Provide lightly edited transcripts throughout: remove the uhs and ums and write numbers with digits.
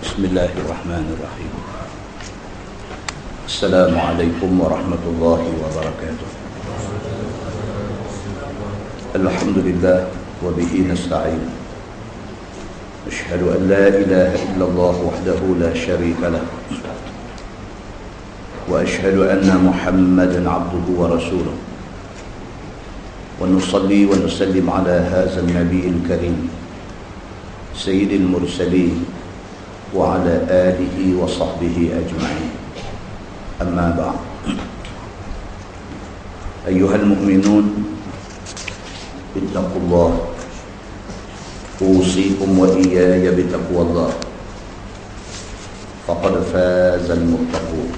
Bismillahirrahmanirrahim. Assalamualaikum warahmatullahi wabarakatuh. Alhamdulillah wa bihi nasta'in. Asyhadu an la ilaha illallah wahdahu la syarika lah. Wa asyhadu anna Muhammadan 'abduhu wa rasuluh. Wa nusalli wa nusallim ala hadzal nabiyil karim sayyidil mursalin wa ala alihi wa sahbihi ajma'in. Amma ba'd. Ayyuhal mu'minun, ittaqullah. Usikum wa iyaya bitaqwallah. Faqad fazal muttaqun.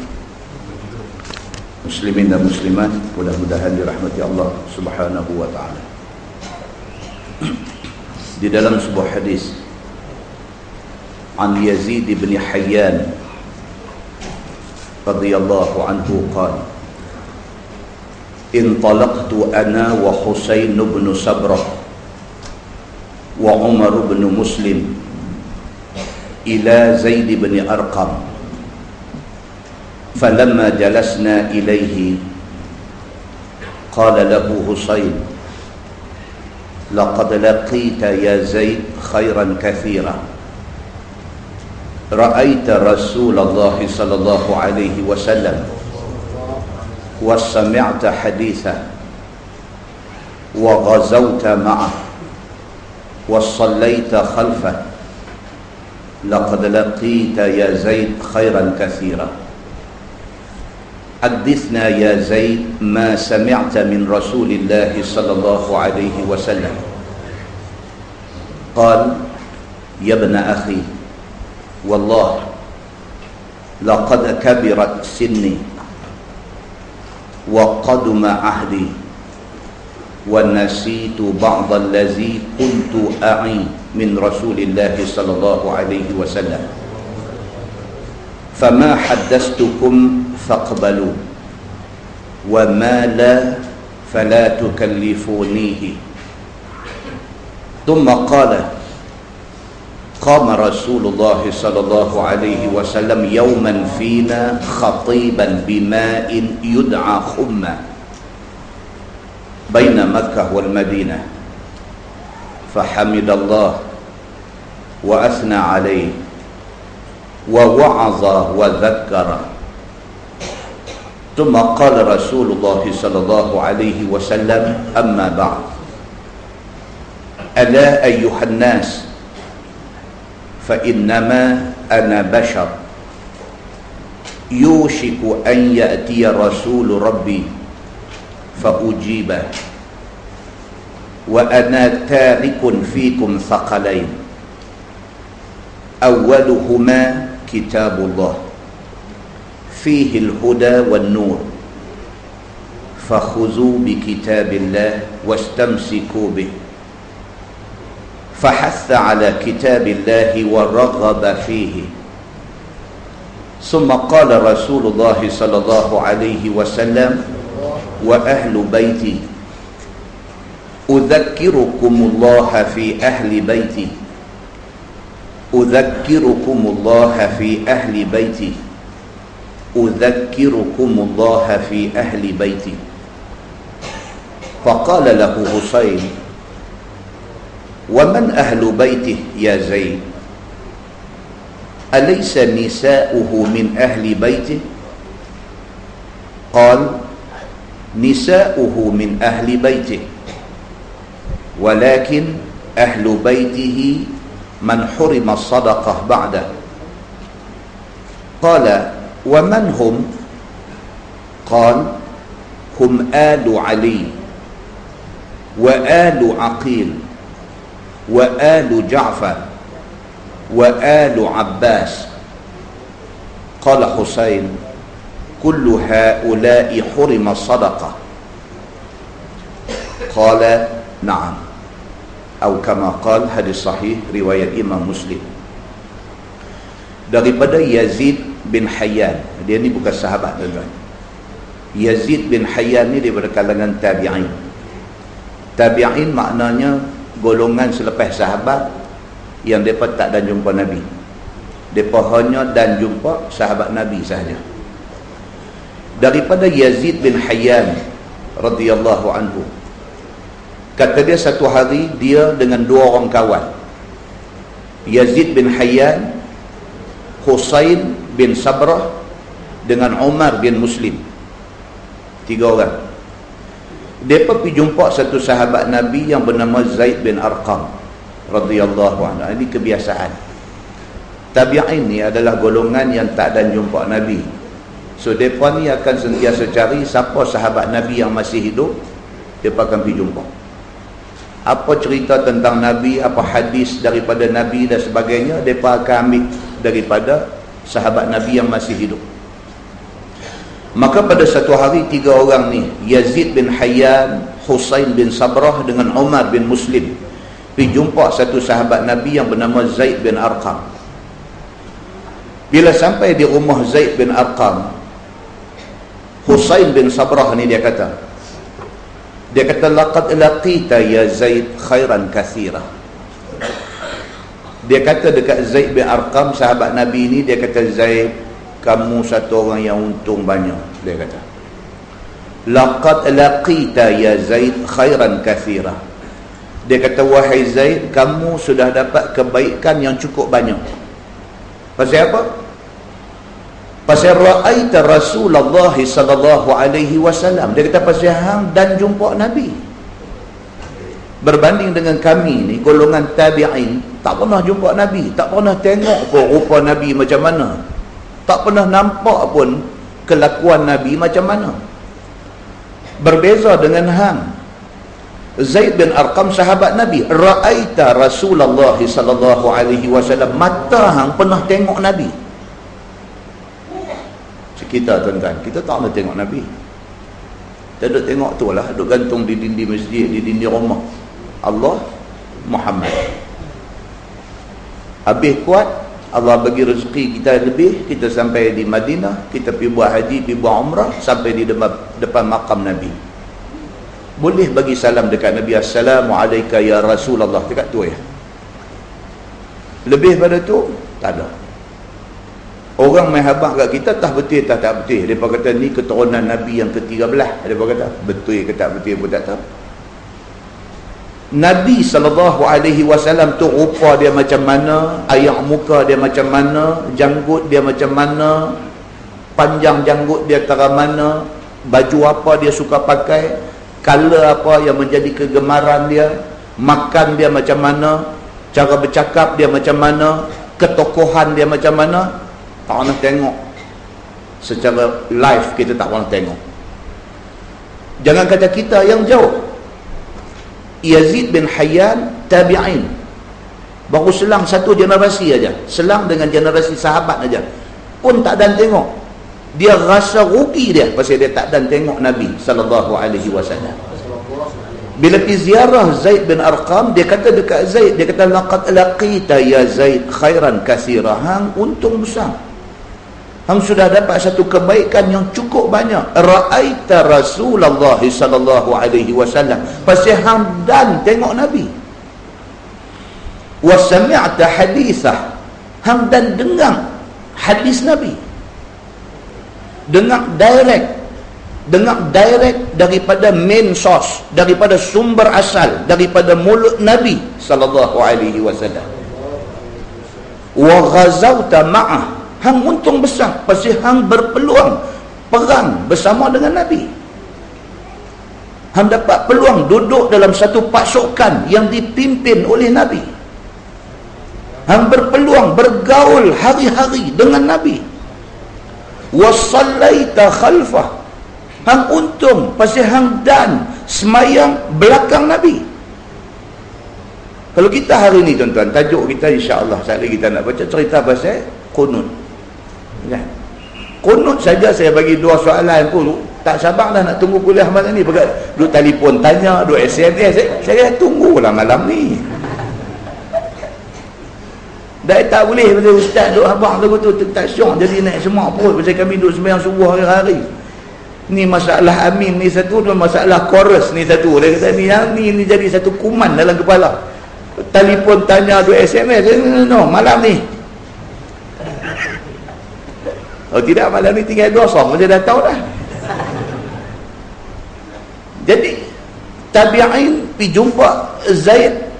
Muslimin dan muslimat, mudah-mudahan dirahmati Allah Subhanahu wa ta'ala. Di dalam sebuah hadis an Yazid bin Hayyan radhiyallahu anhu qala intalaqtu ana wa Husain bin Sabrah wa Umar bin Muslim ila Zaid bin Arqam falamma jalasna ilayhi qala lahu Husain laqad laqita ya Zaid khairan kathira ra'aita Rasulullah sallallahu alaihi wasallam wa sami'ta haditha wa ghazawta ma'ah wa sallaita khalfah laqad laqita ya Zaid khairan kathira hadithna ya Zaid ma sami'ta min Rasulillah sallallahu alaihi wasallam qala ya ibna akhi والله لقد كبرت سني وقدم عهدي ونسيت بعض الذي كنت أعي من رسول الله صلى الله عليه وسلم فما حدثتكم فاقبلوا وما لا فلا تكلفونيه ثم قال قام رسول الله صلى الله عليه وسلم يوما فينا خطيبا بماء يدعى خمة بين مكة والمدينة فحمد الله وأثنى عليه ووعظ وذكر ثم قال رسول الله صلى الله عليه وسلم أما بعد ألا أيها الناس فإنما أنا بشر يوشك أن يأتي رسول ربي فأجيبه وأنا تارك فيكم ثقلين أولهما كتاب الله فيه الهدى والنور فخذوا بكتاب الله واستمسكوا به فحث على كتاب الله ورغب فيه ثم قال رسول الله صلى الله عليه وسلم وأهل بيتي أذكركم الله في أهل بيتي أذكركم الله في أهل بيتي أذكركم الله في أهل بيتي فقال له حسين ومن أهل بيته يا زيد أليس نساؤه من أهل بيته قال نساؤه من أهل بيته ولكن أهل بيته من حرم الصدقة بعده قال ومن هم قال هم آل علي وآل عقيل وآل جعفر وآل عباس قال حسين كل هؤلاء حرم الصدقة قال نعم atau kama qal, hadis sahih riwayat Imam Muslim. Daripada Yazid bin Hayyan, dia ni bukan sahabat tuan-tuan. Yazid bin Hayyan ni daripada kalangan tabi'in. Tabi'in maknanya golongan selepas sahabat yang mereka tak ada jumpa Nabi. Mereka hanya dan jumpa sahabat Nabi sahaja. Daripada Yazid bin Hayyan radhiyallahu anhu, kata dia satu hari dia dengan dua orang kawan, Yazid bin Hayyan, Husain bin Sabrah dengan Umar bin Muslim. 3 orang. Mereka pergi jumpa satu sahabat Nabi yang bernama Zaid bin Arqam radhiyallahu anhu. Ini kebiasaan. Tabi'in ni adalah golongan yang tak dan jumpa Nabi. So mereka ni akan sentiasa cari siapa sahabat Nabi yang masih hidup, mereka akan pergi jumpa. Apa cerita tentang Nabi, apa hadis daripada Nabi dan sebagainya, mereka akan ambil daripada sahabat Nabi yang masih hidup. Maka pada satu hari 3 orang ni, Yazid bin Hayyan, Husain bin Sabrah dengan Umar bin Muslim, pergi jumpa satu sahabat Nabi yang bernama Zaid bin Arqam. Bila sampai di rumah Zaid bin Arqam, Husain bin Sabrah ni dia kata laqad laqita ya Zaid khairan kathira. Dia kata dekat Zaid bin Arqam, sahabat Nabi ni, dia kata, Zaid, kamu satu orang yang untung banyak. Dia kata, laqad laqita ya Zaid khairan kathira. Dia kata, wahai Zaid, kamu sudah dapat kebaikan yang cukup banyak. Pasal apa? Pasal ra'aita Rasulullah sallallahu alaihi wasallam. Dia kata pasal hang dan jumpa Nabi. Berbanding dengan kami ni, golongan tabi'in, tak pernah jumpa Nabi, tak pernah tengok pun rupa Nabi macam mana, tak pernah nampak pun kelakuan Nabi macam mana. Berbeza dengan hang, Zaid bin Arqam, sahabat Nabi, ra'aita Rasulullah sallallahu alaihi wasallam, mata hang pernah tengok Nabi. Kita tuan-tuan, kita tak pernah tengok Nabi. Kita duduk tengok tu lah, duduk gantung di dinding masjid, di dinding rumah Allah, Muhammad. Habis kuat, Allah bagi rezeki kita lebih, kita sampai di Madinah, kita pergi buat haji, pergi buat umrah, sampai di depan makam Nabi. Boleh bagi salam dekat Nabi, Assalamualaikum ya Rasulullah, dekat tu ya. Lebih pada tu tak ada. Orang main habaq kat kita, tak betul tak betul. Mereka kata ni keturunan Nabi yang ke-13. Mereka kata betul ke tak betul pun tak tahu. Nabi SAW tu rupa dia macam mana, ayak muka dia macam mana, janggut dia macam mana, panjang janggut dia tara mana, baju apa dia suka pakai, color apa yang menjadi kegemaran dia, makan dia macam mana, cara bercakap dia macam mana, ketokohan dia macam mana. Tak pernah tengok secara live, kita tak pernah tengok. Jangan kata kita yang jauh. Yazid bin Hayyan tabi'in, baru selang satu generasi aja, selang dengan generasi sahabat aja, pun tak dan tengok. Dia rasa rugi dia pasal dia tak dan tengok Nabi sallallahu alaihi wasallam. Bila pergi ziarah Zaid bin Arqam, dia kata dekat Zaid, dia kata laqad laqita ya Zaid khairan katsira. Hang untung besar, hang sudah dapat satu kebaikan yang cukup banyak. Ra'aita Rasulullah sallallahu alaihi wasallam, pasal hang dan tengok Nabi. Wa sami'ta hadithah, hang dan dengar hadis Nabi. Dengar direct daripada main source, daripada sumber asal, daripada mulut Nabi sallallahu alaihi wasallam. Wa ghazawta ma'ah, hang untung besar pasal hang berpeluang perang bersama dengan Nabi. Hang dapat peluang duduk dalam satu pasukan yang dipimpin oleh Nabi. Hang berpeluang bergaul hari-hari dengan Nabi. Wasallaita khalfah, hang untung pasal hang dan semayang belakang Nabi. Kalau kita hari ni tuan-tuan, tajuk kita insya-Allah sekali kita nak baca cerita pasal qunut. Ya. Qunut saja saya bagi 2 soalan pun tak sabar dah nak tunggu kuliah malam ni. Duk telefon tanya, duk SMS, saya tunggulah malam ni. Dah tak boleh pasal ustaz duk abang tu tak syok jadi naik semak perut pasal kami duk sembahyang subuh hari-hari. Ni masalah amin ni satu, dan masalah chorus ni satu. Dia kata ni jadi satu kuman dalam kepala. Telefon tanya, duk SMS, no malam ni. Kalau tidak malam ni tinggal 2-0 dia dah tahu dah. Jadi tabi'in pergi jumpa Zaid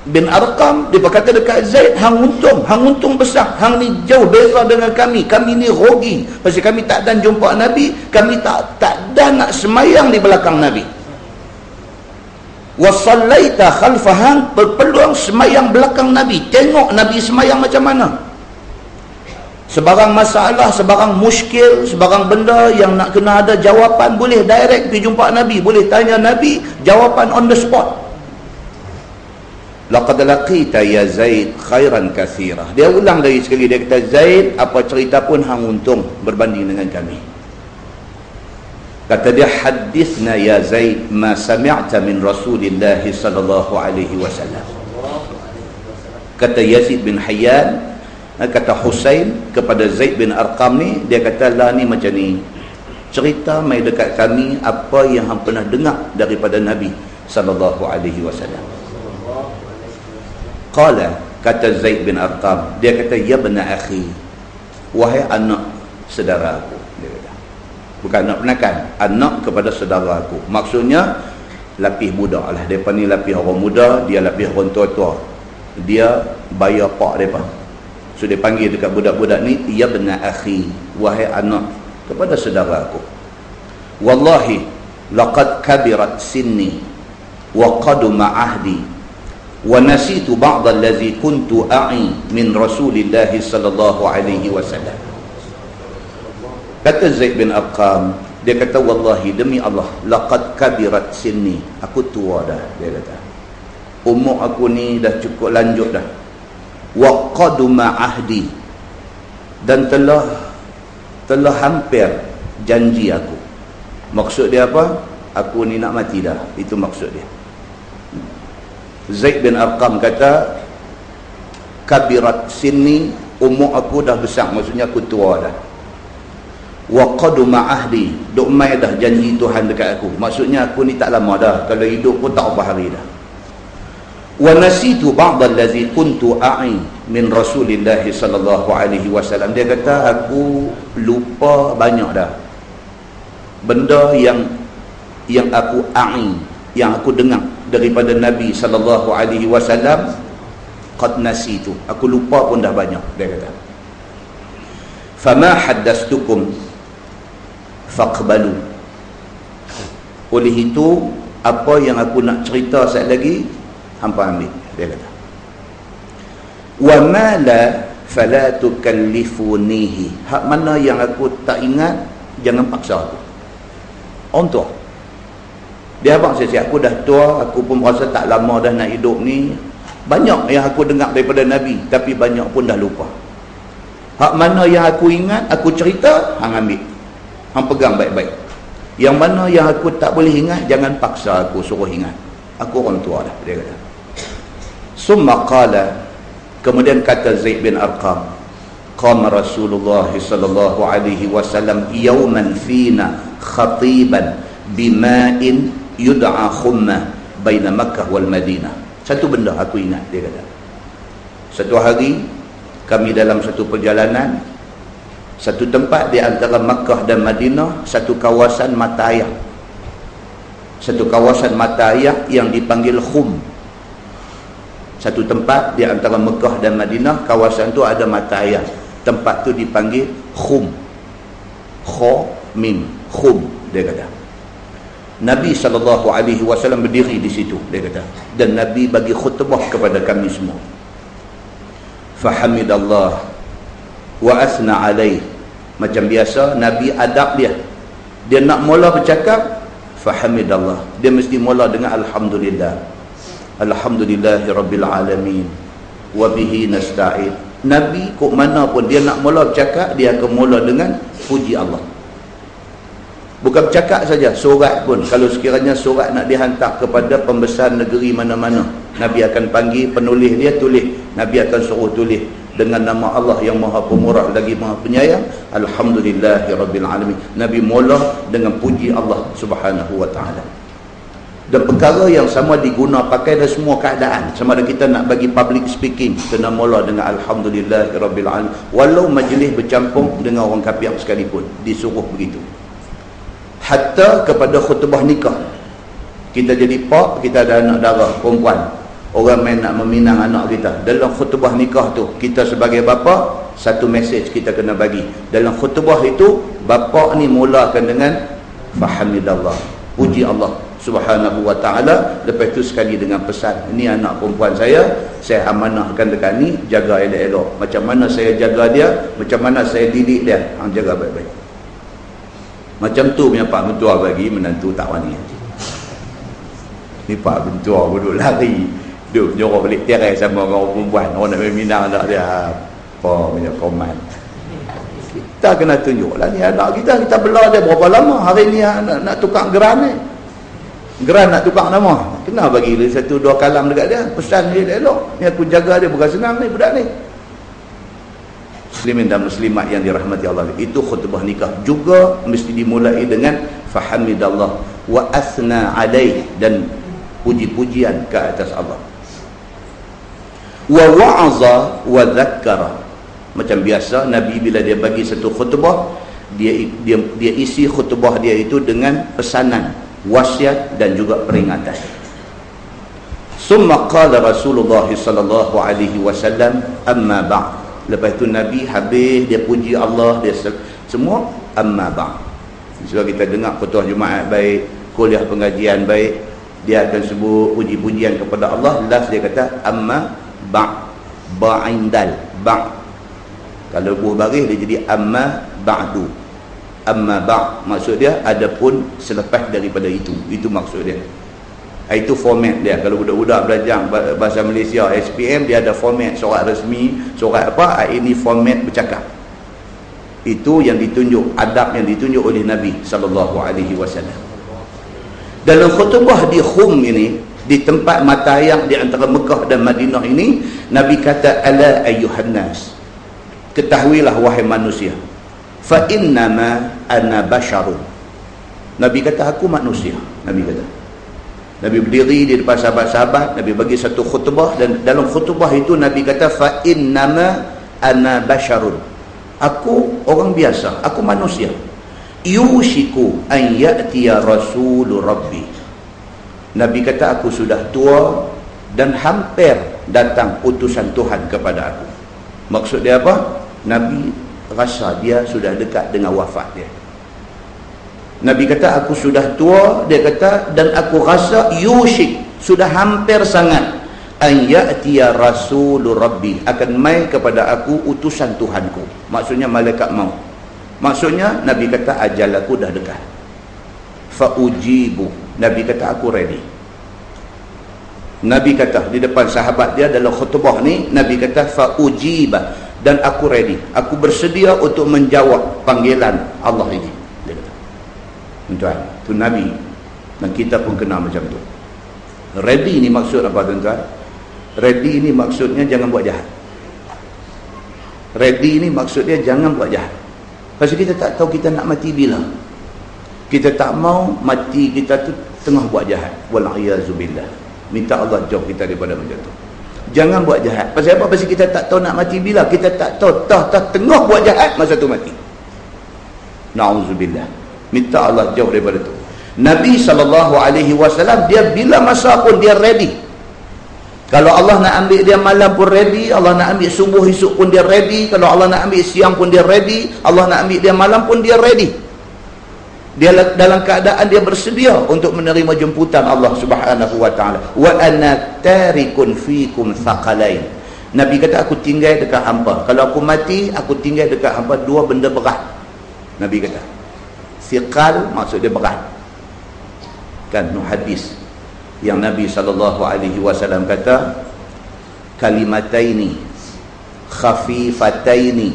bin Arqam, dia berkata dekat Zaid, hang untung besar, hang ni jauh beza dengan kami ni rugi, pasal kami tak dan jumpa Nabi, kami tak dan nak semayang di belakang Nabi. Wa sallaita khalfahang, berpeluang semayang belakang Nabi, tengok Nabi semayang macam mana. Sebarang masalah, sebarang muskil, sebarang benda yang nak kena ada jawapan, boleh direct pergi jumpa Nabi, boleh tanya Nabi, jawapan on the spot. Laqad laqita ya Zaid khairan katsira. Dia ulang lagi sekali, dia kata, Zaid, apa cerita pun hang untung berbanding dengan kami. Kata dia, hadithna ya Zaid ma sami'ta min Rasulillah sallallahu alaihi wasallam. Kata Yazid bin Hayyan, kata Husain kepada Zaid bin Arqam ni, dia kata, lah ni macam ni, cerita mai dekat kami apa yang hang pernah dengar daripada Nabi sallallahu alaihi wasallam. Qala, kata Zaid bin Arqam, dia kata, ya bena akhi, wahai anak saudara aku. Dia kata, bukan anak penakan, anak kepada saudara aku. Maksudnya lapis budak lah, mereka ni lapis orang muda, dia lapis orang tua-tua, dia bayar pak mereka. So dia panggil dekat budak-budak ni, ya bena akhi, wahai anak kepada saudara aku. Wallahi laqad kabirat sinni wa qaduma ahdi wa nasitu ba'd allazi kuntu a'i min Rasulillah sallallahu alaihi wasallam. Kata Zaid bin Arqam, dia kata, wallahi, demi Allah, laqad kabirat sinni, aku tua dah, dia kata, umur aku ni dah cukup lanjut dah. Wa qaduma ahdi, dan telah hampir janji aku. Maksud dia apa? Aku ni nak mati dah, itu maksud dia. Zaid bin Arqam kata, kabirat sinni, umur aku dah besar, maksudnya aku tua dah. Wa qaduma ahdi, duk mai dah janji Tuhan dekat aku, maksudnya aku ni tak lama dah, kalau hidup pun tak berapa hari dah. Wa nasitu ba'd allazi kuntu a'i min Rasulillah sallallahu alaihi wasallam. Dia kata, aku lupa banyak dah benda yang aku a'i, yang aku dengar daripada Nabi sallallahu alaihi wasallam. Qad nasitu, aku lupa pun dah banyak, dia kata. Fama haddastukum faqbalu, oleh itu apa yang aku nak cerita sekali lagi, hampa ambil, dia kata. Wa ma la fala tukallifunihi, hak mana yang aku tak ingat, jangan paksa aku. Untuk dia abang saya, aku dah tua, aku pun rasa tak lama dah nak hidup ni, banyak yang aku dengar daripada Nabi, tapi banyak pun dah lupa. Hak mana yang aku ingat, aku cerita, hang ambil, hang pegang baik-baik. Yang mana yang aku tak boleh ingat, jangan paksa aku suruh ingat, aku orang tua dah, dia kata. Summa qala, kemudian kata Zaid bin Arqam, qama Rasulullah sallallahu alaihi wasallam yawman fina khatiban bima'in yud'a khumma baina Makkah wal Madinah. Satu benda aku ingat, dia kata, satu hari kami dalam satu perjalanan, satu tempat di antara Makkah dan Madinah, satu kawasan mata air, satu kawasan mata air yang dipanggil Khum. Satu tempat di antara Mekah dan Madinah, kawasan tu ada mata air, tempat tu dipanggil Khum. Kha mim, Khum, dia kata. Nabi SAW berdiri di situ, dia kata, dan Nabi bagi khutbah kepada kami semua. Fahamidallah wa asna alaih. Macam biasa Nabi adab dia nak mula bercakap, fahamidallah, dia mesti mula dengan alhamdulillah, alhamdulillahi rabbil alamin wa bihi nasta'in. Nabi kok mana pun dia nak mula bercakap, dia akan mula dengan puji Allah. Bukan bercakap saja, surat pun, kalau sekiranya surat nak dihantar kepada pembesar negeri mana-mana, Nabi akan panggil penulis dia, tulis. Nabi akan suruh tulis dengan nama Allah yang Maha Pemurah lagi Maha Penyayang, alhamdulillahi rabbil alamin. Nabi mula dengan puji Allah Subhanahu wa taala. Dan perkara yang sama diguna pakai dalam semua keadaan. Sama ada kita nak bagi public speaking, kena mula dengan Alhamdulillahirabbil alamin. Walau majlis bercampur dengan orang kafir sekalipun, disuruh begitu. Hatta kepada khutbah nikah. Kita jadi pak, kita ada anak dara perempuan. Orang main nak meminang anak kita. Dalam khutbah nikah tu, kita sebagai bapa, satu mesej kita kena bagi. Dalam khutbah itu, bapa ni mulakan dengan fahamidallah, puji Allah Subhanahu wa ta'ala. Lepas tu sekali dengan pesan, ini anak perempuan saya amanahkan dekat ni, jaga elok-elok. Macam mana saya jaga dia, macam mana saya didik dia, jaga baik-baik. Macam tu punya pak mentua bagi menantu tak wani. Ni pak mentua duduk lari, duduk jorok balik tirai sama orang perempuan. Orang nak minang tak dia, apa punya komen. Kita kena tunjuklah ni anak kita bela dia berapa lama. Hari ni nak tukar geran ni, geran nak tukar nama, kena bagi dia 1-2 kalam dekat dia, pesan dia elok. Ni aku jaga dia, bukan senang ni budak ni. Muslimin dan muslimat yang dirahmati Allah, itu khutbah nikah juga mesti dimulai dengan fahamidallah wa asna alaih, dan puji-pujian ke atas Allah. Wa wa'aza wa dhakkara. Macam biasa Nabi bila dia bagi satu khutbah, dia isi khutbah dia itu dengan pesanan, wasiat dan juga peringatan. Summa qala Rasulullah sallallahu alaihi wasallam amma ba'd. Lepas itu Nabi habis dia puji Allah, dia semua, amma ba'd. Sebab kita dengar khutbah Jumaat baik, kuliah pengajian baik, dia akan sebut puji-pujian kepada Allah. Last dia kata amma ba'd, ba'indal, ba'd. Kalau buah baris dia jadi amma ba'du. Amma ba'd maksud dia adapun selepas daripada itu maksud dia. Itu format dia. Kalau budak-budak belajar bahasa Malaysia SPM, dia ada format surat resmi, surat apa, ini format bercakap. Itu yang ditunjuk, adab yang ditunjuk oleh Nabi sallallahu alaihi wasallam. Dalam khutbah di Khum ini, di tempat matayang di antara Mekah dan Madinah ini, Nabi kata ala ayyuhan nas, ketahuilah wahai manusia, fa innama ana basharun. Nabi kata aku manusia. Nabi berdiri di depan sahabat-sahabat, Nabi bagi satu khutbah, dan dalam khutbah itu Nabi kata fa innama ana basharun, aku orang biasa, aku manusia. Yushiku an ya'tiya rasulur rabbi. Nabi kata aku sudah tua dan hampir datang utusan Tuhan kepada aku. Maksud dia apa? Nabi rasa dia sudah dekat dengan wafat dia. Nabi kata aku sudah tua, dia kata, dan aku rasa yushik, sudah hampir sangat, an ya'tiya rasulur rabbi, akan mai kepada aku utusan Tuhanku. Maksudnya malaikat maut. Maksudnya Nabi kata ajal aku dah dekat. Fa ujibu, Nabi kata aku ready. Nabi kata di depan sahabat dia dalam khutbah ni, Nabi kata fa ujiba, dan aku ready, aku bersedia untuk menjawab panggilan Allah ini. Tuan-tuan, tu Nabi, dan kita pun kena macam tu. Ready ni maksud apa tuan-tuan? Ready ni maksudnya jangan buat jahat. Ready ni maksudnya jangan buat jahat. Pasal kita tak tahu kita nak mati bila. Kita tak mau mati kita tu tengah buat jahat. Wal'iyazubillah. Minta Allah jauh kita daripada macam tu. Jangan buat jahat. Pasal apa? Pasal kita tak tahu nak mati bila. Kita tak tahu tengah buat jahat, masa tu mati. Na'udzubillah. Minta Allah jauh daripada tu. Nabi SAW, dia bila masa pun dia ready. Kalau Allah nak ambil dia malam pun ready, Allah nak ambil subuh esok pun dia ready, kalau Allah nak ambil siang pun dia ready, Allah nak ambil dia malam pun dia ready. Dia dalam keadaan dia bersedia untuk menerima jemputan Allah Subhanahu wa taala. Wa ana tarikun fikum thaqalain. Nabi kata aku tinggal dekat hangpa. Kalau aku mati, aku tinggal dekat hangpa 2 benda berat. Nabi kata. Thiqal maksud dia berat. Kan hadis yang Nabi SAW kata, kalimataini khafifataini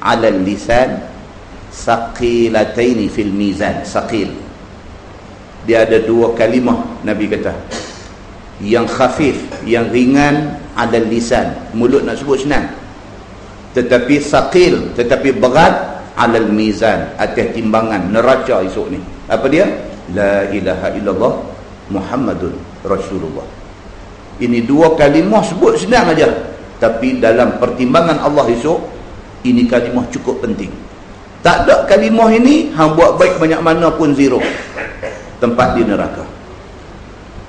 'ala lisan saqilataini fil mizan. Saqil, dia ada 2 kalimah Nabi kata, yang khafif, yang ringan, 'ala lisan, mulut nak sebut senang, tetapi saqil, tetapi berat, 'ala mizan, atas timbangan neraca esok ni. Apa dia? La ilaha illallah Muhammadun Rasulullah. Ini dua kalimah sebut senang aja, tapi dalam pertimbangan Allah esok, ini kalimah cukup penting. Tak ada kalimah ini, hang buat baik banyak mana pun zero, tempat di neraka.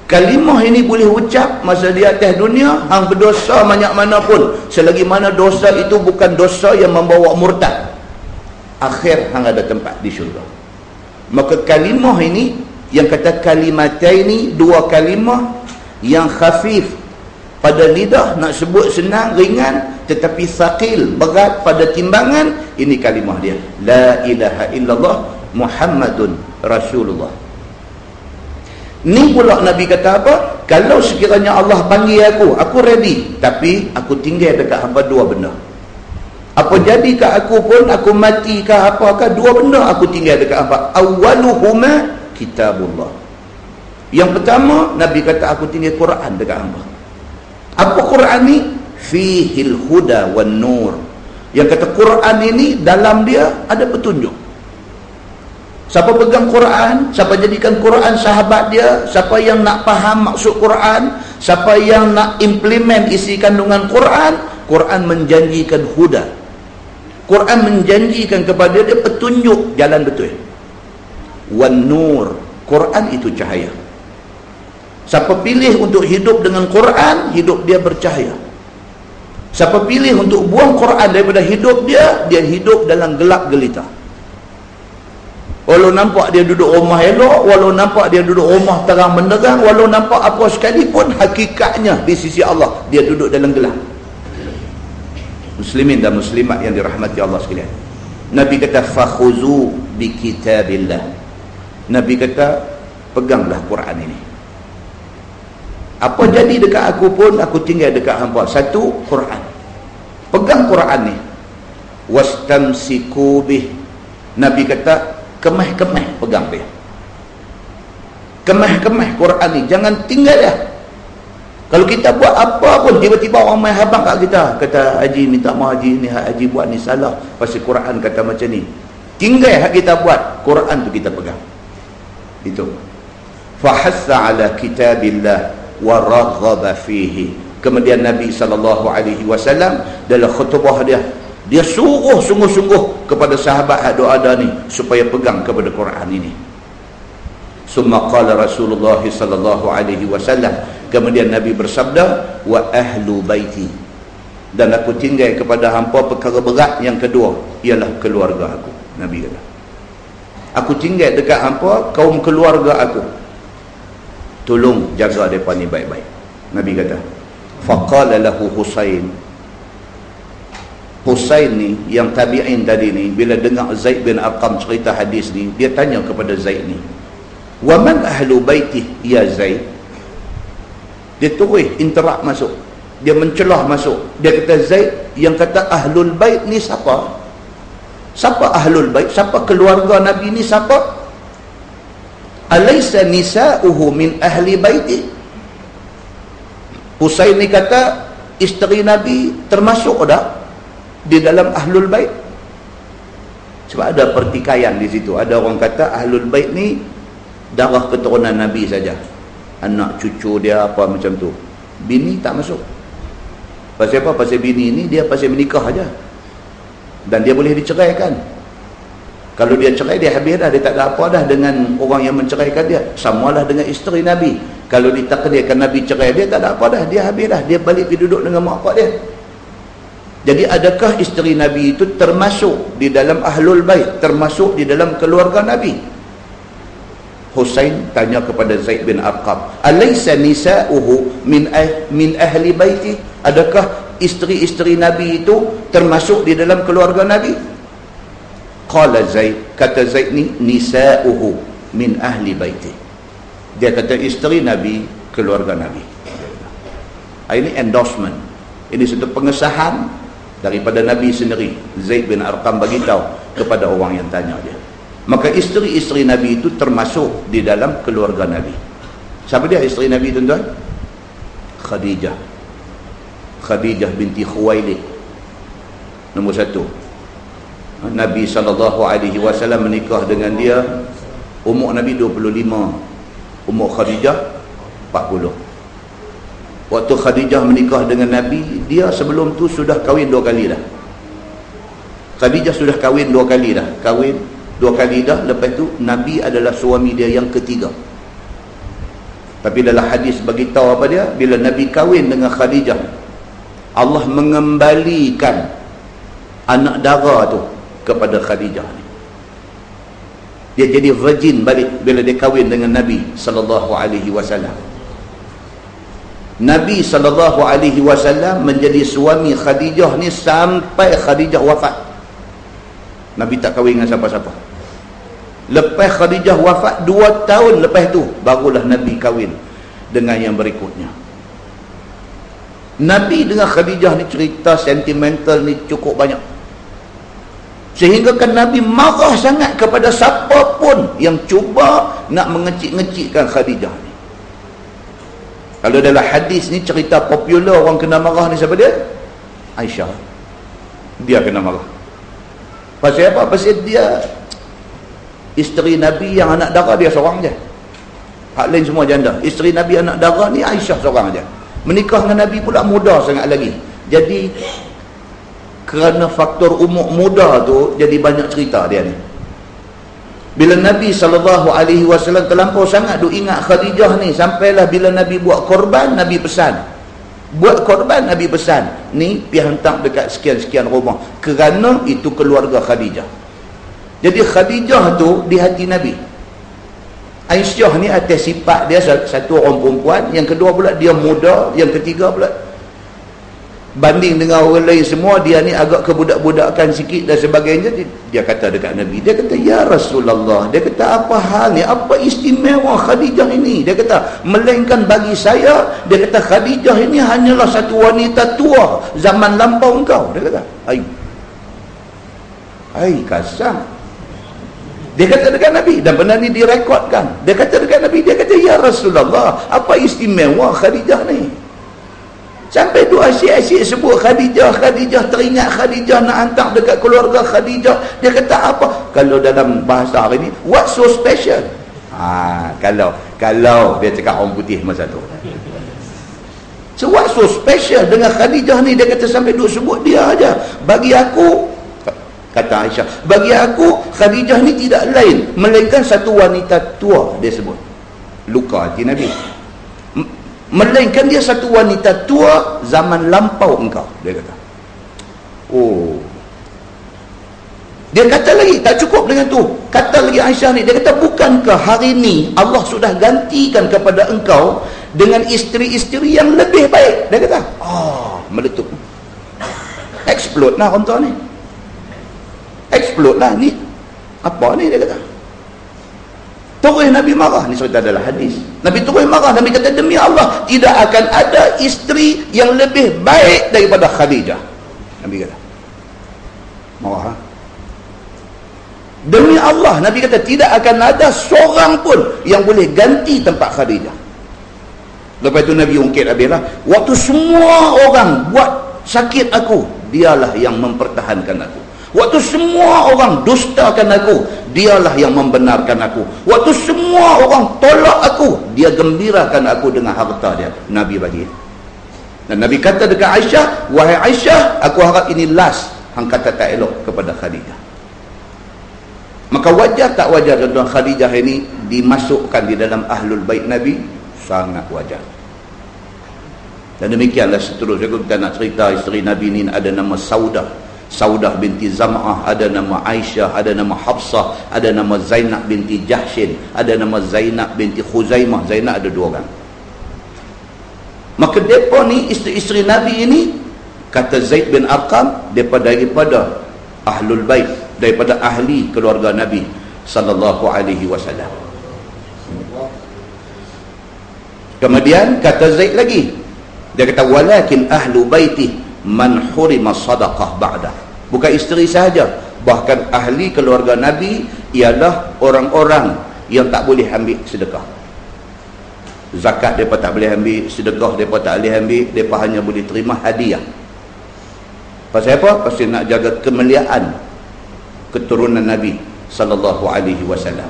Kalimah ini boleh ucap masa di atas dunia, hang berdosa banyak mana pun, selagi mana dosa itu bukan dosa yang membawa murtad, akhir hang ada tempat di syurga. Maka kalimah ini, yang kata kalimataini, dua kalimah yang khafif pada lidah, nak sebut senang, ringan, tetapi thaqil, berat pada timbangan. Ini kalimah dia, la ilaha illallah Muhammadun Rasulullah. Ni pula Nabi kata apa? Kalau sekiranya Allah panggil aku ready, tapi aku tinggal dekat hamba dua benda. Apa jadi kat aku pun, aku mati ke apakah, dua benda aku tinggal dekat hamba. Awwaluhuma kitabullah. Yang pertama, Nabi kata aku tinggal Quran dekat hamba. Apa Quran ni? Fihil huda wan nur. Yang kata Quran ini, dalam dia ada petunjuk. Siapa pegang Quran, siapa jadikan Quran sahabat dia, siapa yang nak faham maksud Quran, siapa yang nak implement isi kandungan Quran, Quran menjanjikan huda. Quran menjanjikan kepada dia petunjuk jalan betul. Wan nur. Quran itu cahaya. Siapa pilih untuk hidup dengan Quran, hidup dia bercahaya. Siapa pilih untuk buang Quran daripada hidup dia, dia hidup dalam gelap gelita. Walau nampak dia duduk rumah elok, walau nampak dia duduk rumah terang benderang, walau nampak apa sekalipun, hakikatnya di sisi Allah dia duduk dalam gelap. Muslimin dan muslimat yang dirahmati Allah sekalian, Nabi kata fakhuzu bi kitabillah. Nabi kata peganglah Quran ini. Apa jadi dekat aku pun, aku tinggal dekat hamba. Satu, Quran. Pegang Quran ni. Wastamsiku bih. Nabi kata kemah-kemah pegang dia. Kemah-kemah Quran ni, jangan tinggal dia. Kalau kita buat apa pun, tiba-tiba orang main habang kat kita, kata Haji minta maaf Haji, ni Haji buat ni salah, pasal Quran kata macam ni. Tinggal hak kita buat, Quran tu kita pegang. Itu. Fahassa ala kitabillah wa raghaba fihi. Kemudian Nabi SAW dalam khutbah dia suruh sungguh-sungguh kepada sahabat hak ada ni supaya pegang kepada Quran ini. Summa qala Rasulullah SAW, kemudian Nabi bersabda, wa ahlu baiti, dan aku tinggal kepada hampa perkara berat yang kedua, ialah keluarga aku. Nabi kata, aku tinggal dekat hampa kaum keluarga aku, tolong jaga mereka ni baik-baik. Nabi kata, faqala lahu Husain. Husain ni, yang tabi'in tadi ni, bila dengar Zaid bin Arqam cerita hadis ni, dia tanya kepada Zaid ni, wa man ahlu baitih ya Zaid? Dia terus interak masuk, dia mencelah masuk. Dia kata, Zaid, yang kata ahlul bait ni siapa? Siapa ahlul bait? Siapa keluarga Nabi ni siapa? Alaysa nisa'uhu min ahli baiti? Husain ni kata, isteri Nabi termasuk tak di dalam ahlul bait? Sebab ada pertikaian di situ. Ada orang kata ahlul bait ni darah keturunan Nabi saja, anak cucu dia apa macam tu, bini tak masuk. Pasal apa? Pasal bini ni dia pasal menikah aja, dan dia boleh diceraikan. Kalau dia cerai, dia habis dah, dia tak ada apa dah dengan orang yang menceraikan dia. Samalah dengan isteri Nabi, kalau ditakdirkan Nabi cerai dia, tak ada apa dah, dia habis dah, dia balik pergi duduk dengan mak pak dia. Jadi adakah isteri Nabi itu termasuk di dalam ahlul bait, termasuk di dalam keluarga Nabi? Husain tanya kepada Zaid bin Arqam, alaysa nisa'uhu min ahli baiti? Adakah isteri-isteri Nabi itu termasuk di dalam keluarga Nabi? Qala Zaid, kata Zaid ni, nisa'uhu min ahli baiti. Dia kata isteri Nabi, keluarga Nabi. Ini endorsement, ini satu pengesahan daripada Nabi sendiri. Zaid bin Arqam bagi tahu kepada orang yang tanya dia. Maka isteri-isteri Nabi itu termasuk di dalam keluarga Nabi. Siapa dia isteri Nabi, tuan-tuan? Khadijah. Khadijah binti Khuwailid, nombor satu. Nabi SAW menikah dengan dia, umur Nabi 25, Umur Khadijah 40. Waktu Khadijah menikah dengan Nabi, dia sebelum tu sudah kahwin 2 kali dah. Khadijah sudah kahwin 2 kali dah. Kahwin 2 kali dah. Lepas tu Nabi adalah suami dia yang ketiga. Tapi dalam hadis bagi tahu apa dia? Bila Nabi kahwin dengan Khadijah, Allah mengembalikan anak dara tu kepada Khadijah ni. Dia jadi virgin balik bila dia kahwin dengan Nabi sallallahu alaihi wasallam. Nabi sallallahu alaihi wasallam menjadi suami Khadijah ni sampai Khadijah wafat. Nabi tak kahwin dengan siapa-siapa. Lepas Khadijah wafat 2 tahun lepas tu barulah Nabi kahwin dengan yang berikutnya. Nabi dengan Khadijah ni cerita sentimental ni cukup banyak. Sehingga kan Nabi marah sangat kepada siapa pun yang cuba nak mengecik-ngecikkan Khadijah ni. Kalau dalam hadis ni cerita popular orang kena marah ni siapa dia? Aisyah. Dia kena marah. Pasal apa? Pasal dia isteri Nabi yang anak dara dia seorang je. Hak lain semua janda. Isteri Nabi anak dara ni Aisyah seorang je. Menikah dengan Nabi pula muda sangat lagi. Jadi kerana faktor umur muda tu, jadi banyak cerita dia ni. Bila Nabi SAW terlampau sangat duk ingat Khadijah ni, sampailah bila Nabi buat korban, Nabi pesan. Buat korban, Nabi pesan. Ni pergi hantar dekat sekian-sekian rumah. Kerana itu keluarga Khadijah. Jadi Khadijah tu di hati Nabi. Aisyah ni atas sifat dia satu orang perempuan, yang kedua pula dia muda, yang ketiga pula banding dengan orang lain semua dia ni agak kebudak-budakan sikit dan sebagainya. Dia kata dekat Nabi, dia kata, ya Rasulullah, dia kata, apa hal ni, apa istimewa Khadijah ini? Dia kata, melainkan bagi saya, dia kata, Khadijah ini hanyalah satu wanita tua zaman lampau engkau. Dia kata, ai kasar. Dia kata dekat Nabi, dan benda ni direkodkan. Dia kata dekat Nabi, dia kata, ya Rasulullah, apa istimewa Khadijah ni? Sampai tu asyik-asyik sebut Khadijah, teringat Khadijah, nak hantar dekat keluarga Khadijah. Dia kata apa? Kalau dalam bahasa hari ni, what so special? Kalau dia cakap orang putih masa tu. So what so special dengan Khadijah ni? Dia kata sampai duk sebut dia aja. Bagi aku, kata Aisyah, bagi aku Khadijah ni tidak lain melainkan satu wanita tua. Dia sebut luka hati Nabi, melainkan dia satu wanita tua zaman lampau engkau. Dia kata, dia kata lagi, tak cukup dengan tu, kata lagi Aisyah ni, dia kata, bukankah hari ni Allah sudah gantikan kepada engkau dengan isteri-isteri yang lebih baik? Dia kata, meletup, explode lah orang tua ni, explode lah ni, apa ni? Dia kata, terus Nabi marah. Ni cerita dalam hadis, Nabi terus marah. Nabi kata, demi Allah, tidak akan ada isteri yang lebih baik daripada Khadijah. Nabi kata marah. Demi Allah, Nabi kata, tidak akan ada seorang pun yang boleh ganti tempat Khadijah. Lepas tu Nabi ungkit habislah, waktu semua orang buat sakit aku, dialah yang mempertahankan aku. Waktu semua orang dustakan aku, dialah yang membenarkan aku. Waktu semua orang tolak aku, dia gembirakan aku dengan harta dia. Nabi bagi. Dan Nabi kata dekat Aisyah, wahai Aisyah, aku harap ini last hang kata tak elok kepada Khadijah. Maka wajar tak wajar tuan Khadijah ini dimasukkan di dalam ahlul bait Nabi? Sangat wajar. Dan demikianlah seterusnya kita nak cerita isteri Nabi ni. Ada nama Saudah binti Zam'ah, ada nama Aisyah, ada nama Hafsah, ada nama Zainab binti Jahshin, ada nama Zainab binti Khuzaimah. Zainab ada 2 orang. Maka mereka ni isteri-isteri Nabi ini, kata Zaid bin Arqam, daripada ahlul bait, daripada ahli keluarga Nabi sallallahu alaihi wasallam. Kemudian kata Zaid lagi, dia kata, walakin ahlu baiti man hurima sadaqah ba'dah. Bukan isteri sahaja, bahkan ahli keluarga Nabi ialah orang-orang yang tak boleh ambil sedekah. Zakat mereka tak boleh ambil, sedekah mereka tak boleh ambil, mereka hanya boleh terima hadiah. Pasal apa? Pasal nak jaga kemuliaan keturunan Nabi sallallahu alaihi wasallam.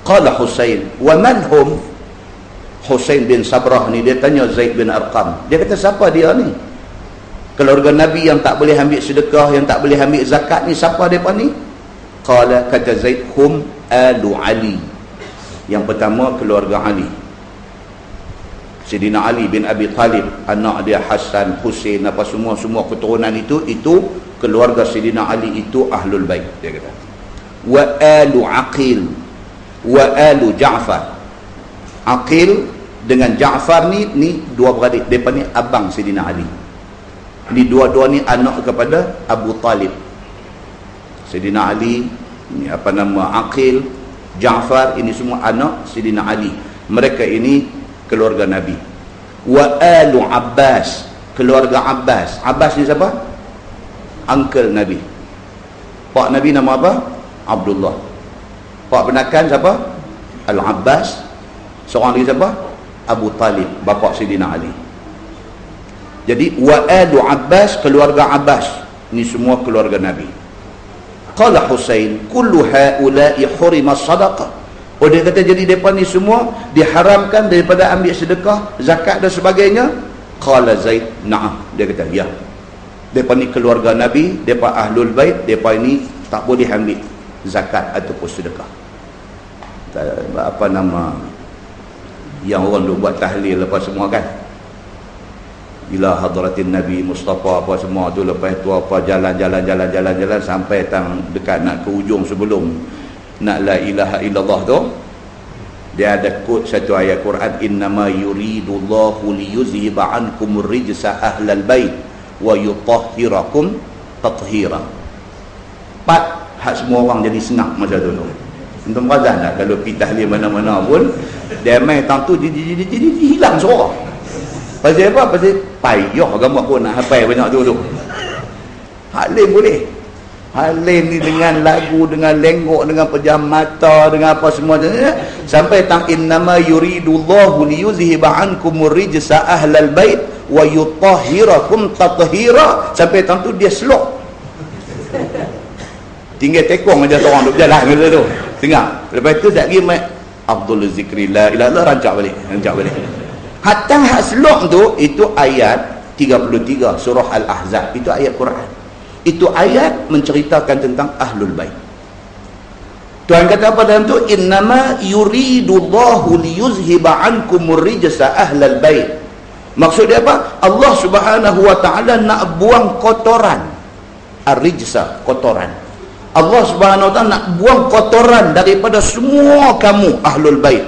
Qala Husain, wa man hum? Husain bin Sabrah ni dia tanya Zaid bin Arqam. Dia kata, siapa dia ni? Keluarga Nabi yang tak boleh ambil sedekah, yang tak boleh ambil zakat ni, siapa mereka ni? Qala, kata Zaid, hum alu Ali. Yang pertama, keluarga Ali. Sayyidina Ali bin Abi Talib, anak dia Hasan, Husain, apa semua keturunan itu keluarga Sayyidina Ali itu Ahlul Bait, dia kata. Wa alu Aqil, wa alu Ja'far. Aqil dengan Ja'far ni dua beradik, mereka ni abang Sayyidina Ali. Ni dua-dua ni anak kepada Abu Talib. Sayyidina Ali ni apa nama, Aqil, Ja'far, ini semua anak Sayyidina Ali. Mereka ini keluarga Nabi. Wa alu Abbas, keluarga Abbas. Abbas ni siapa? Uncle Nabi. Pak Nabi nama apa? Abdullah. Pak penakan siapa? Al-Abbas. Seorang lagi siapa? Abu Talib, bapa Sayyidina Ali. Jadi wa alu Abbas, keluarga Abbas. Ini semua keluarga Nabi. Qala Husain, kullu haula'i hurima sadaqah. Oh, dia kata jadi mereka ni semua diharamkan daripada ambil sedekah, zakat dan sebagainya. Qala Zaid, na'am. Dia kata, ya. Mereka ni keluarga Nabi, mereka Ahlul Bait, mereka ini tak boleh ambil zakat ataupun sedekah. Apa nama yang orang duk buat tahlil apa semua kan, ila hadratin Nabi Mustafa apa semua tu, lepas tu apa jalan sampai tang dekat nak ke ujung sebelum nak la ilaha illallah tu, dia ada quote satu ayat Quran, innama yuridullahu liyuzhiba ankumur rijsa ahlal bait wa yutahhirakum tathira. Pat hak semua orang jadi senang masa tu. Antum perasan tak kalau pergi tahlil mana-mana pun dia main tang tu jadi hilang suara. Pasal apa? Pasal payah agama pun nak hafal banyak tu. Halim boleh. Halim ni dengan lagu, dengan lenggok, dengan pejam mata, dengan apa semua sampai tang innama yuridullahu liyuzhiba ankumur rijsa ahlal bait wa yutahhirakum tathira, sampai tang tu dia slow. Tinggal tekong aja orang duk berjalan macam tu. Tengah. Lepas tu tak lagi mai Abdul Zikri la ilaha illallah, rancak balik. Hatta hak selok tu itu ayat 33 surah Al-Ahzab. Itu ayat Quran. Itu ayat menceritakan tentang Ahlul Bait. Tuhan kata apa dalam tu? Innama yuridullahu liyuzhiba ankumur rijsa ahlal bait. Maksud dia apa? Allah Subhanahu wa taala nak buang kotoran. Ar-rijsa, kotoran. Allah Subhanahu wa taala nak buang kotoran daripada semua kamu Ahlul Bait.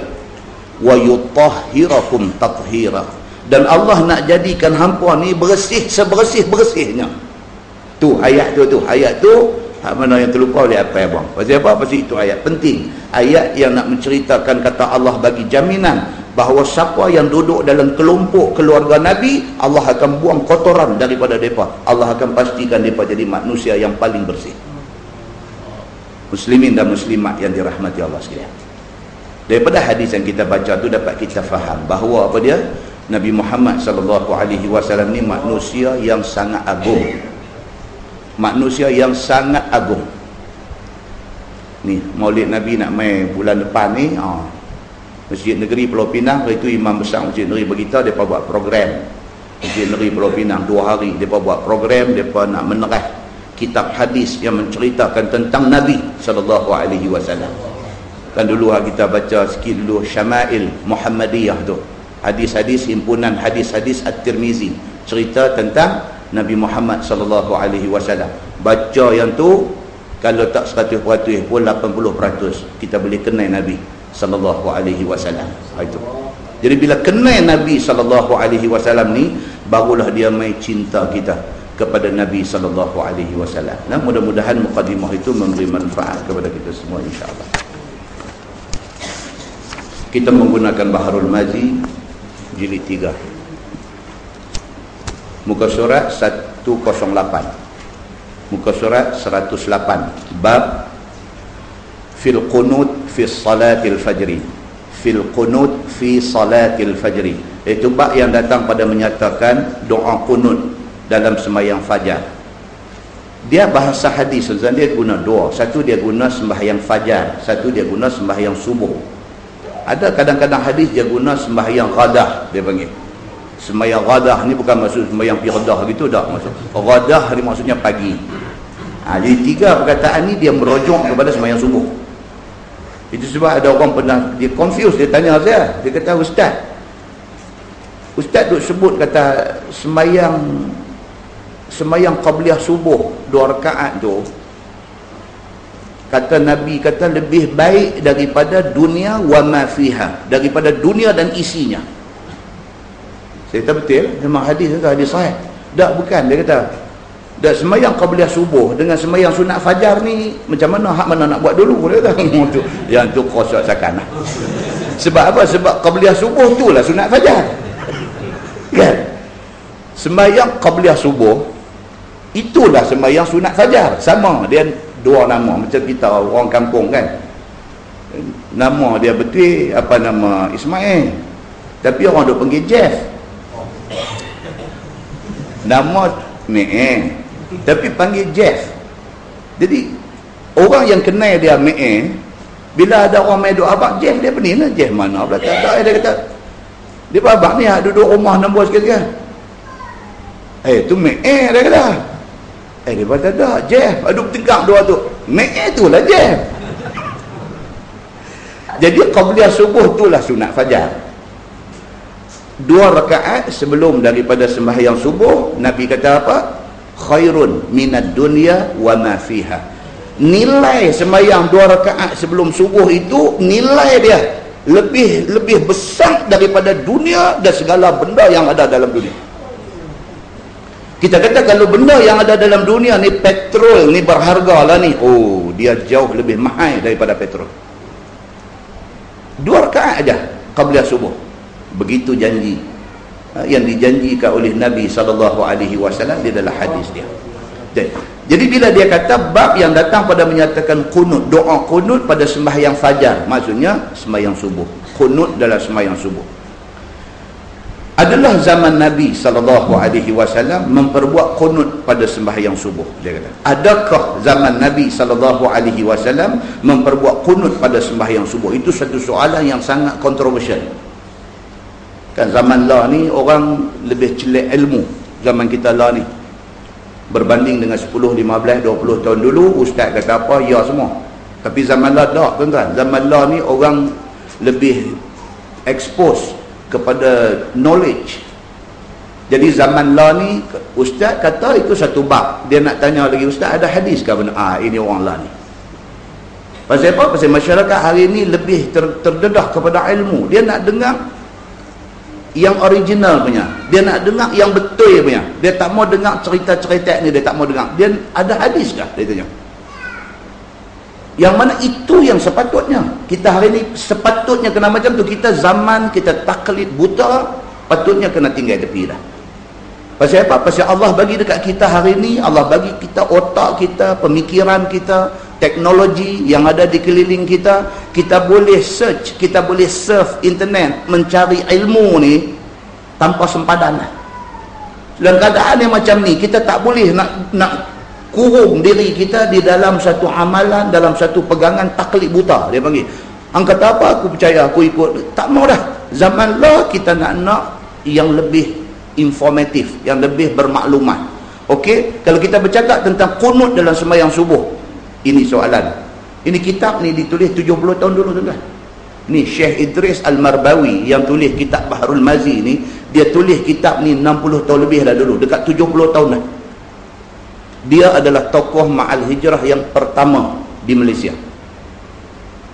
Wa yutahhirakum tathira. Dan Allah nak jadikan hampa ni bersih sebersih-bersihnya. Tu ayat tu hak mana yang terlupa oleh apa abang. Pasal apa? Pasal itu ayat penting. Ayat yang nak menceritakan kata Allah bagi jaminan bahawa siapa yang duduk dalam kelompok keluarga Nabi, Allah akan buang kotoran daripada mereka. Allah akan pastikan mereka jadi manusia yang paling bersih. Muslimin dan muslimat yang dirahmati Allah sekalian. Daripada hadis yang kita baca tu dapat kita faham bahawa apa dia? Nabi Muhammad sallallahu alaihi wasallam ni manusia yang sangat agung. Manusia yang sangat agung. Ni Maulid Nabi nak mai bulan depan ni, Masjid Negeri Pulau Pinang, itu Imam Besar Masjid Negeri beritahu depa buat program. Masjid Negeri Pulau Pinang 2 hari depa buat program, depa nak menerah kitab hadis yang menceritakan tentang Nabi sallallahu alaihi wasallam. Kan dulu kita baca sikit dulu Syama'il Muhammadiyah tu. Hadis-hadis, himpunan hadis-hadis At-Tirmizi, cerita tentang Nabi Muhammad sallallahu alaihi wasallam. Baca yang tu kalau tak 100% pun 80% kita boleh kenal Nabi sallallahu alaihi wasallam. Itu. Jadi bila kenal Nabi sallallahu alaihi wasallam ni, barulah dia mai cinta kita kepada Nabi sallallahu alaihi wasallam. Nah, mudah-mudahan mukadimah itu memberi manfaat kepada kita semua insya-Allah. Kita menggunakan Baharul Mazi jilid 3. Muka surat 108. Muka surat 108. Bab fil qunut fi salatil fajri. Fil qunut fi salatil fajri. Itu bab yang datang pada menyatakan doa qunut dalam sembahyang fajar. Dia bahasa hadis, dia guna dua. Satu dia guna sembahyang fajar, satu dia guna sembahyang subuh. Ada kadang-kadang hadis dia guna sembahyang ghadah, dia panggil. Sembahyang ghadah ni bukan maksud sembahyang firdah gitu, tak maksud. Ghadah ni maksudnya pagi. Jadi tiga perkataan ni dia merujuk kepada sembahyang subuh. Itu sebab ada orang pernah dia confuse, dia tanya saya, dia kata, Ustaz duk sebut kata sembahyang qabliyah subuh 2 rakaat tu, kata Nabi kata lebih baik daripada dunia wa ma fiha, daripada dunia dan isinya. Saya kata betul, memang hadis tu hadis sahih. Tak, bukan, dia kata dak, sembahyang qabliyah subuh dengan sembahyang sunat fajar ni macam mana, hak mana nak buat dulu, dia kata. Yang tu kosak-sakan lah. Sebab apa? Sebab qabliyah subuh tu lah sunat fajar, kan? Sembahyang qabliyah subuh itulah sembahyang sunat fajar. Sama, dia dua nama. Macam kita orang kampung kan, nama dia betul apa nama Ismail, tapi orang duk panggil Jeff. Nama Me'e tapi panggil Jeff. Jadi orang yang kenal dia Me'e, bila ada orang main duk abang Jeff, dia pening lah. Jeff mana pula tak ada. Dia kata dia abang ni duduk rumah nombor sikit kan. Tu Me'e, dia kata. Dia kata dah Jeff, aduk tegak dua tu. Me'e tu lah Jeff. Jadi qabliyah subuh tu lah sunat fajar. 2 rakaat sebelum daripada sembahyang subuh, Nabi kata apa? Khairun minad dunya wa ma fiha. Nilai sembahyang 2 rakaat sebelum subuh itu, nilai dia lebih besar daripada dunia dan segala benda yang ada dalam dunia. Kita kata kalau benda yang ada dalam dunia ni petrol ni berharga lah ni, dia jauh lebih mahal daripada petrol. 2 rakaat aja qabliyah subuh. Begitu janji yang dijanjikan oleh Nabi SAW di dalam hadis dia. Jadi bila dia kata bab yang datang pada menyatakan kunut, doa kunut pada sembahyang fajar, maksudnya sembahyang subuh. Kunut dalam sembahyang subuh adalah zaman Nabi SAW memperbuat kunut pada sembahyang subuh. Dia kata, adakah zaman Nabi SAW memperbuat kunut pada sembahyang subuh? Itu satu soalan yang sangat kontroversial. Kan zaman lah ni orang lebih celik ilmu zaman kita lah ni berbanding dengan 10, 15, 20 tahun dulu. Ustaz kata apa, ya semua. Tapi zaman lah tak, tuan-tuan. Zaman lah ni orang lebih expose kepada knowledge. Jadi zaman lah ni ustaz kata itu satu bab, dia nak tanya lagi, ustaz ada hadis ke benar? Ini orang lah ni. Pasal apa? Pasal masyarakat hari ni lebih terdedah kepada ilmu. Dia nak dengar yang original punya, dia nak dengar yang betul punya. Dia tak mau dengar cerita-cerita ni, dia tak mau dengar. Dia ada hadis kah? Dia tanya. Yang mana itu yang sepatutnya. Kita hari ni sepatutnya kena macam tu. Kita zaman kita taklid buta, patutnya kena tinggal tepi dah. Pasal apa? Pasal Allah bagi dekat kita hari ni, Allah bagi kita otak kita, pemikiran kita, teknologi yang ada di keliling kita. Kita boleh search, kita boleh surf internet, mencari ilmu ni tanpa sempadan. Dalam keadaan yang macam ni, kita tak boleh nak kurung diri kita di dalam satu amalan, dalam satu pegangan taklid buta. Dia panggil, hang kata apa aku percaya, aku ikut. Tak mau dah. Zaman lah kita nak yang lebih informatif, yang lebih bermaklumat. Okey, kalau kita bercakap tentang kunut dalam sembahyang subuh, ini soalan. Ini kitab ni ditulis 70 tahun dulu, tuan-tuan. Ni Syekh Idris Al-Marbawi yang tulis kitab Bahrul Mazi ni, dia tulis kitab ni 60 tahun lebih dah dulu, dekat 70 tahun dah. Dia adalah tokoh Ma'al Hijrah yang pertama di Malaysia.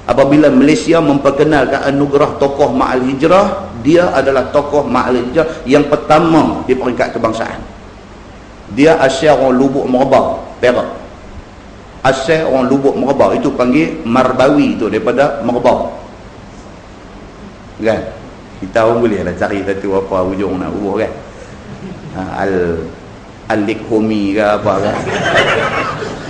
Apabila Malaysia memperkenalkan anugerah tokoh Ma'al Hijrah, dia adalah tokoh Ma'al Hijrah yang pertama di peringkat kebangsaan. Dia asal orang Lubuk Merbau, Perak. Asal orang Lubuk Merbau, itu panggil Marbawi tu, daripada Merbau. Kan? Kita orang boleh lah cari satu apa hujung nak huruf kan? Al-Likhomi ke apa kan?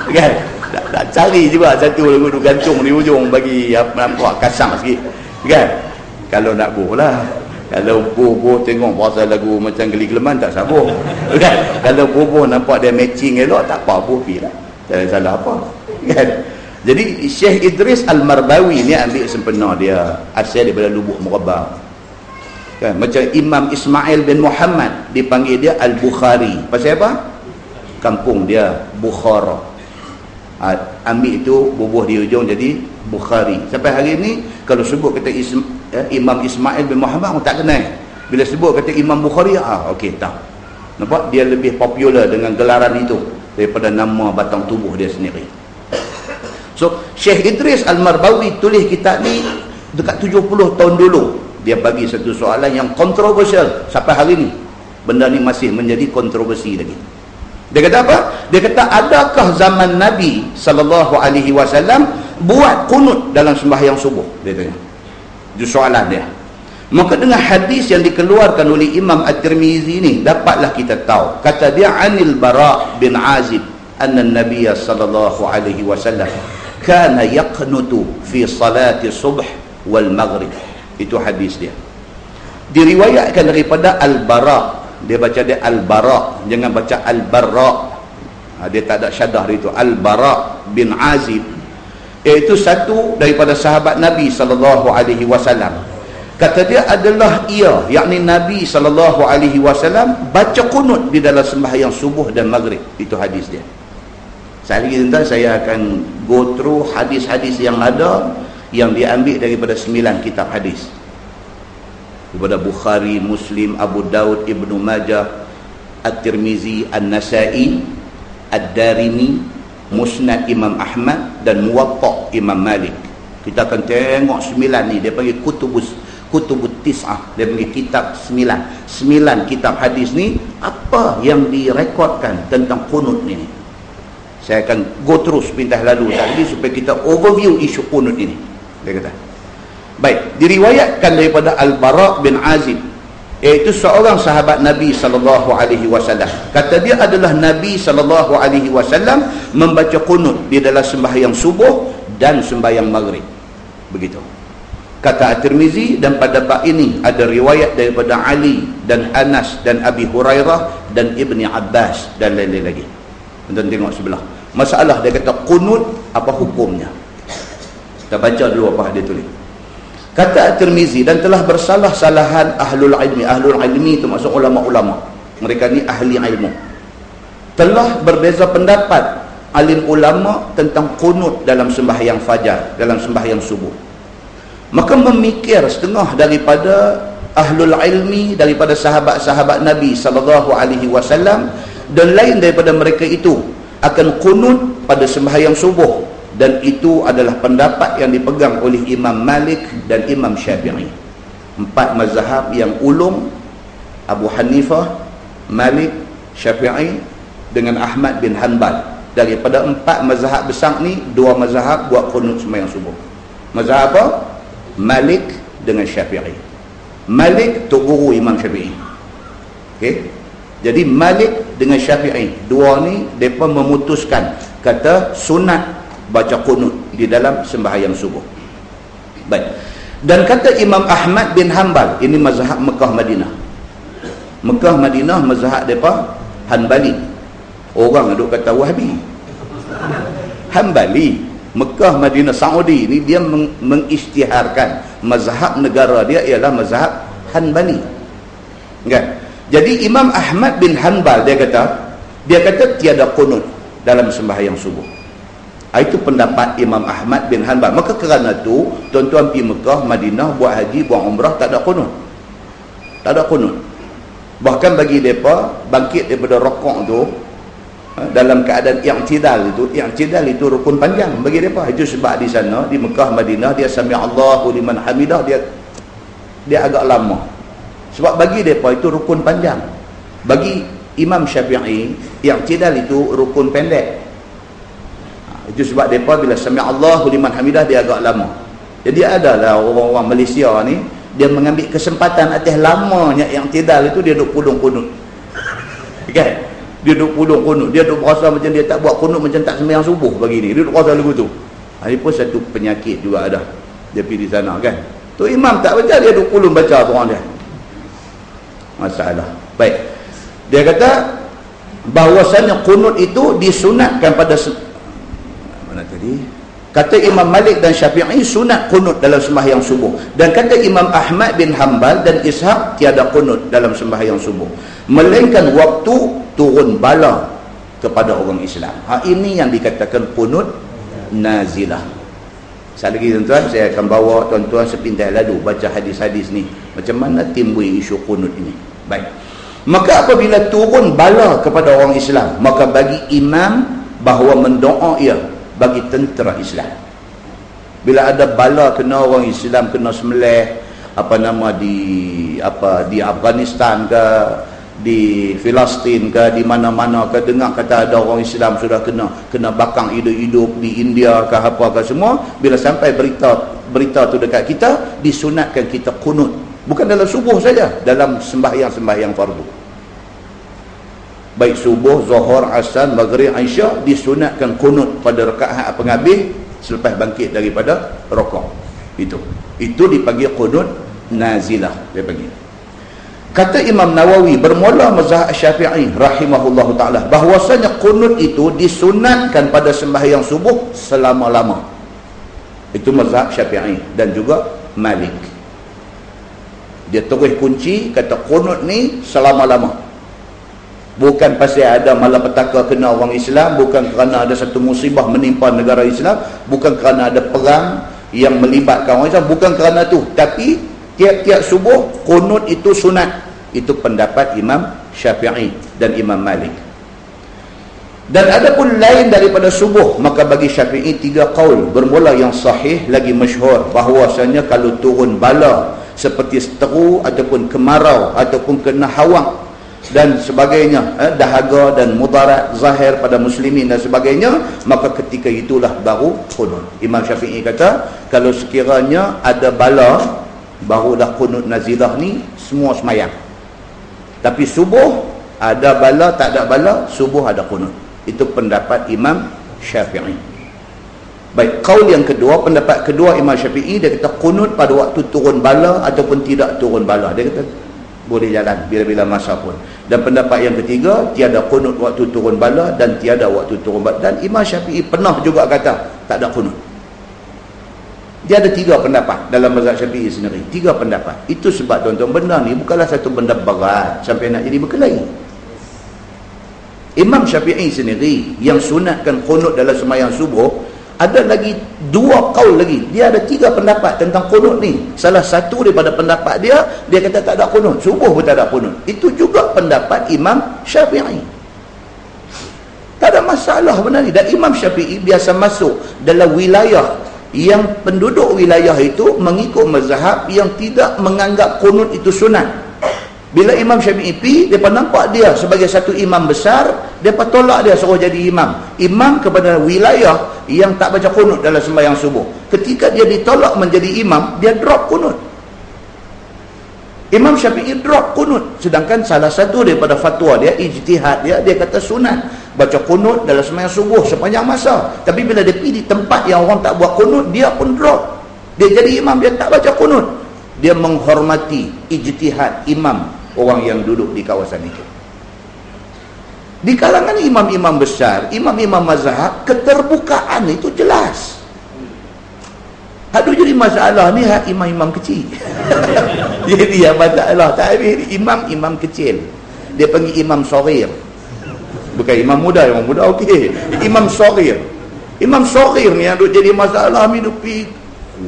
Kan? Tak cari juga satu lagu tu gantung di hujung bagi nampak kasar sikit. Kan? Kalau nak buh lah. Kalau bobo tengok pasal lagu macam Geli Geleman tak sabar kan. Kalau bobo nampak dia matching elok tak apa, bobi lah, tak ada salah apa kan. Jadi Syekh Idris Al-Marbawi ni ambil sempena dia asal daripada Lubuk Merabah kan. Macam Imam Ismail bin Muhammad dipanggil dia Al-Bukhari. Pasal apa? Kampung dia Bukhara. Ambil itu bubuh di ujung jadi Bukhari. Sampai hari ni kalau sebut kata Imam Ismail bin Muhammad orang tak kenal. Bila sebut kata Imam Bukhari, okey tahu. Nampak dia lebih popular dengan gelaran itu daripada nama batang tubuh dia sendiri. So Syekh Idris Al-Marbawi tulis kitab ni dekat 70 tahun dulu. Dia bagi satu soalan yang kontroversial sampai hari ni. Benda ni masih menjadi kontroversi lagi. Dia kata apa? Dia kata, adakah zaman Nabi SAW buat kunut dalam sembahyang subuh? Dia tanya. Itu soalan dia. Maka dengan hadis yang dikeluarkan oleh Imam At-Tirmizi ni, dapatlah kita tahu. Kata dia, Anil Bara' bin Azib, anna Nabi SAW kana yaqnutu fi salati subh wal maghrib. Itu hadis dia. Diriwayatkan daripada Al-Bara'. Dia baca dia Al-Bara', jangan baca Al-Barra'. Dia tak ada syaddah itu. Al-Bara' bin Azib, iaitu satu daripada sahabat Nabi SAW. Kata dia adalah ia, yakni Nabi SAW baca kunut di dalam sembahyang subuh dan maghrib. Itu hadis dia. Sekali lagi tuan, saya akan go through hadis-hadis yang ada yang diambil daripada 9 kitab hadis. Daripada Bukhari, Muslim, Abu Daud, Ibnu Majah, At-Tirmizi, An-Nasai, Ad-Darimi, Musnad Imam Ahmad dan Muwatta Imam Malik. Kita akan tengok 9 ni. Dia panggil Kutubus Tis'ah. Dia panggil kitab 9. 9 kitab hadis ni, apa yang direkodkan tentang kunut ni. Saya akan go terus pintas lalu tadi supaya kita overview isu kunut ini. Dia kata. Baik, diriwayatkan daripada Al-Bara' bin Azib, iaitu seorang sahabat Nabi SAW. Kata dia adalah Nabi SAW membaca kunut di dalam sembahyang subuh dan sembahyang maghrib. Begitu. Kata At-Tirmizi, dan pada bab ini ada riwayat daripada Ali dan Anas dan Abi Hurairah dan Ibni Abbas dan lain-lain lagi. Tuan tengok sebelah. Masalah dia kata kunut, apa hukumnya? Kita baca dulu apa dia tulis. Kata At-Tirmizi, dan telah bersalah-salahan ahlul ilmi. Ahlul ilmi itu maksud ulama-ulama. Mereka ni ahli ilmu. Telah berbeza pendapat alim ulama tentang kunut dalam sembahyang fajar, dalam sembahyang subuh. Maka memikir setengah daripada ahlul ilmi, daripada sahabat-sahabat Nabi SAW dan lain daripada mereka itu akan kunut pada sembahyang subuh. Dan itu adalah pendapat yang dipegang oleh Imam Malik dan Imam Syafi'i. 4 mazhab yang ulung, Abu Hanifah, Malik, Syafi'i dengan Ahmad bin Hanbal. Daripada 4 mazhab besar ni, 2 mazhab buat kunut sembahyang subuh. Mazhab apa? Malik dengan Syafi'i. Malik tok guru Imam Syafi'i. Okey. Jadi Malik dengan Syafi'i, dua ni depa memutuskan kata sunat baca kunut di dalam sembahyang subuh. Baik. Dan kata Imam Ahmad bin Hanbal, ini mazhab Mekah Madinah. Mekah Madinah mazhab depa Hanbali. Orang duk kata Wahhabi. Hanbali. Mekah Madinah Saudi ni dia mengisytiharkan mazhab negara dia ialah mazhab Hanbali. Kan? Jadi Imam Ahmad bin Hanbal dia kata tiada kunut dalam sembahyang subuh. Itu pendapat Imam Ahmad bin Hanbal. Maka kerana tu tuan-tuan pergi Mekah, Madinah buat haji, buat umrah tak ada kunut. Tak ada kunut. Bahkan bagi mereka bangkit daripada rokok tu dalam keadaan i'tidal itu rukun panjang bagi mereka. Itu sebab di sana di Mekah, Madinah dia sami Allahu liman hamidah, dia agak lama. Sebab bagi mereka itu rukun panjang. Bagi Imam Syafi'i i'tidal itu rukun pendek. Itu sebab mereka bila sami Allahu liman hamidah dia agak lama. Jadi adalah orang-orang Malaysia ni dia mengambil kesempatan atas lamanya i'tidal itu, dia duk pulung kunut. Kan? Dia duk pulung kunut. Dia duk rasa macam dia tak buat kunut macam tak sembahyang subuh bagi ni. Dia duk rasa lagu tu. Ini pun satu penyakit juga ada. Dia pergi di sana kan. Tu imam tak baca, dia duk pulung baca tu orang dia. masalah. Baik. Dia kata bahawasanya kunut itu disunatkan pada mana tadi? Kata Imam Malik dan Syafi'i sunat kunut dalam sembahyang subuh. Dan kata Imam Ahmad bin Hanbal dan Ishaq tiada kunut dalam sembahyang subuh, melainkan waktu turun bala kepada orang Islam. Ini yang dikatakan kunut nazilah. Sekali lagi tuan-tuan, saya akan bawa tuan-tuan sepintas lalu baca hadis-hadis ni, macam mana timbul isu kunut ini. Baik. Maka apabila turun bala kepada orang Islam, maka bagi imam bahawa mendoa ia bagi tentera Islam. Bila ada bala kena orang Islam, kena sembelih di Afghanistan ke, di Palestin ke, di mana-mana ke, dengar kata ada orang Islam sudah kena bakang hidup-hidup di India ke apa ke semua, bila sampai berita tu dekat kita, disunatkan kita kunut. Bukan dalam subuh saja, dalam sembahyang-sembahyang fardu. Baik subuh, zuhur, asar, maghrib, isya, disunatkan kunut pada rakaat penghabis selepas bangkit daripada rukuk. Itu dipanggil kunut nazilah, dia panggil. Kata Imam Nawawi bermula mazhab Syafi'i rahimahullahu taala bahwasanya kunut itu disunatkan pada sembahyang subuh selama-lama. Itu mazhab Syafi'i dan juga Malik. Dia terus kunci kata kunut ni selama-lama. Bukan pasal ada malapetaka kena orang Islam, bukan kerana ada satu musibah menimpa negara Islam, bukan kerana ada perang yang melibatkan orang Islam, bukan kerana tu, tapi tiap-tiap subuh kunut itu sunat. Itu pendapat Imam Syafi'i dan Imam Malik. Dan ada pun lain daripada subuh, maka bagi Syafi'i 3 qaul. Bermula yang sahih lagi masyhur bahawasanya kalau turun bala seperti seteru ataupun kemarau ataupun kena hawang dan sebagainya, dahaga dan mudarat zahir pada muslimin dan sebagainya, maka ketika itulah baru kunut. Imam Syafi'i kata kalau sekiranya ada bala, barulah kunut nazilah ni semua semayang. Tapi subuh ada bala tak ada bala, subuh ada kunut. Itu pendapat Imam Syafi'i. Baik, qaul yang kedua, pendapat kedua Imam Syafi'i, dia kata kunut pada waktu turun bala ataupun tidak turun bala. Dia kata boleh jalan bila-bila masa pun. Dan pendapat yang ketiga, tiada kunut waktu turun bala dan tiada waktu turun bala. Dan Imam Syafi'i pernah juga kata tak ada kunut. Dia ada 3 pendapat dalam mazhab Syafi'i sendiri. 3 pendapat. Itu sebab tuan-tuan, benda ni bukanlah satu benda berat sampai nak jadi berkelahi. Imam Syafi'i sendiri yang sunatkan kunut dalam sembahyang subuh, ada lagi 2 qaul lagi. Dia ada 3 pendapat tentang kunut ni. Salah satu daripada pendapat dia kata tak ada kunut. Subuh pun tak ada kunut. Itu juga pendapat Imam Syafi'i. Tak ada masalah benar ni. Dan Imam Syafi'i biasa masuk dalam wilayah yang penduduk wilayah itu mengikut mazhab yang tidak menganggap kunut itu sunat. Bila Imam Syafi'i pergi, mereka nampak dia sebagai satu imam besar, mereka tolak dia suruh jadi imam kepada wilayah yang tak baca kunut dalam sembahyang subuh. Ketika dia ditolak menjadi imam, dia drop kunut. Imam Syafi'i drop kunut. Sedangkan salah satu daripada fatwa dia, ijtihad dia kata sunat baca kunut dalam sembahyang subuh sepanjang masa. Tapi bila dia pergi di tempat yang orang tak buat kunut, dia pun drop. Dia jadi imam, dia tak baca kunut. Dia menghormati ijtihad imam orang yang duduk di kawasan itu. Di kalangan imam-imam besar, imam-imam mazhab, keterbukaan itu jelas. Aduh, jadi masalah ni imam-imam kecil. Jadi yang masalah tak habis, imam-imam kecil. Dia panggil imam sorir. Bukan imam muda okey. Imam sorir. Imam sorir ni yang duk jadi masalah hidupi.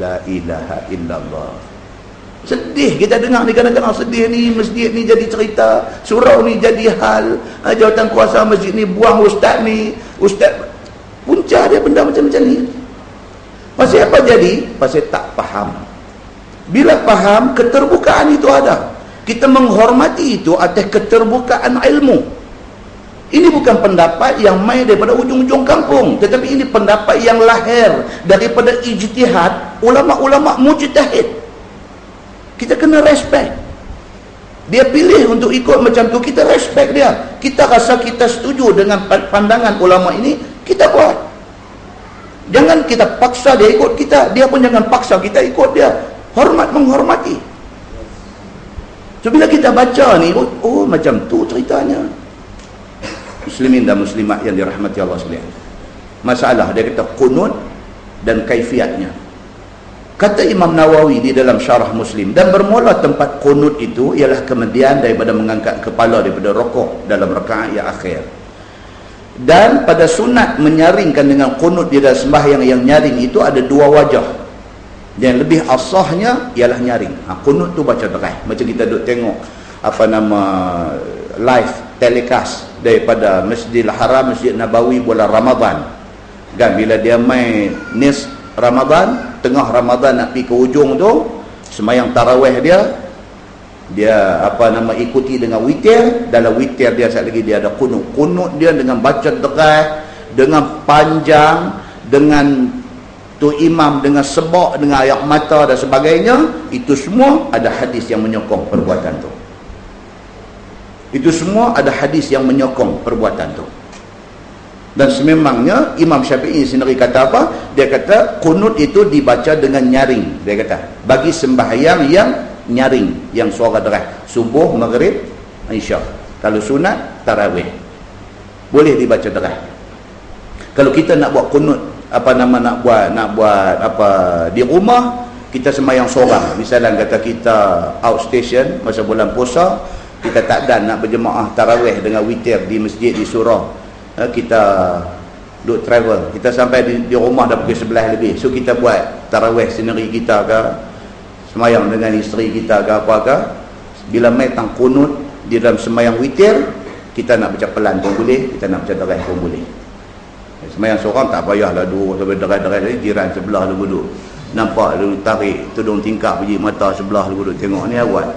La ilaha illallah. Sedih kita dengar ni, kadang-kadang sedih ni, masjid ni jadi cerita, surau ni jadi hal, jawatan kuasa masjid ni buang ustaz ni, ustaz. Punca dia benda macam-macam ni. Pasal apa jadi? Pasal tak faham. Bila faham, keterbukaan itu ada. Kita menghormati itu atas keterbukaan ilmu. Ini bukan pendapat yang main daripada ujung-ujung kampung, tetapi ini pendapat yang lahir daripada ijtihad ulama-ulama mujtahid. Kita kena respect. Dia pilih untuk ikut macam tu, kita respect dia. Kita rasa kita setuju dengan pandangan ulama ini, kita buat. Jangan kita paksa dia ikut kita, dia pun jangan paksa kita ikut dia. Hormat menghormati. So bila kita baca ni, oh macam tu ceritanya. Muslimin dan muslimat yang dirahmati Allah sekalian. Masalah dia kata qunut dan kaifiatnya. Kata Imam Nawawi di dalam syarah Muslim, dan bermula tempat qunut itu ialah kemudian daripada mengangkat kepala daripada rukuk dalam rakaat yang akhir. Dan pada sunat menyaringkan dengan qunut di dalam sembahyang yang nyaring itu ada dua wajah. Yang lebih asahnya ialah nyaring. Qunut tu baca terang. Macam kita duk tengok live telecast daripada Masjidil Haram, Masjid Nabawi bulan Ramadan. Kan bila dia main nis Ramadan, tengah Ramadan nak pergi ke ujung tu, sembahyang tarawih dia ikuti dengan witir. Dalam witir dia sekali lagi dia ada qunut. Qunut dia dengan baca deraj, dengan panjang, dengan tu imam dengan sebab, dengan ayat mata dan sebagainya. Itu semua ada hadis yang menyokong perbuatan tu. Itu semua ada hadis yang menyokong perbuatan tu. Dan sememangnya Imam Syafi'i sendiri kata apa? Dia kata qunut itu dibaca dengan nyaring. Dia kata bagi sembahyang yang nyaring, yang suara deras, subuh, maghrib, isyak. Kalau sunat, tarawih, boleh dibaca deras. Kalau kita nak buat qunut, nak buat di rumah, kita sembahyang seorang. Misalnya kata kita outstation masa bulan puasa, kita tak dan nak berjemaah tarawih dengan witir di masjid di surau, kita duk travel, kita sampai di rumah dah pukul 11 lebih. So kita buat tarawih sendiri kita ke, sembahyang dengan isteri kita ke apa ke. Bila mai tang qunut di dalam sembahyang witir, kita nak baca pelan pun boleh, kita nak baca deras pun boleh. Sembahyang seorang tak payahlah dua sampai deras-deras lagi, jiran sebelah lu duduk nampak lu tarik tudung tingkap biji mata sebelah lu duduk tengok ni awak.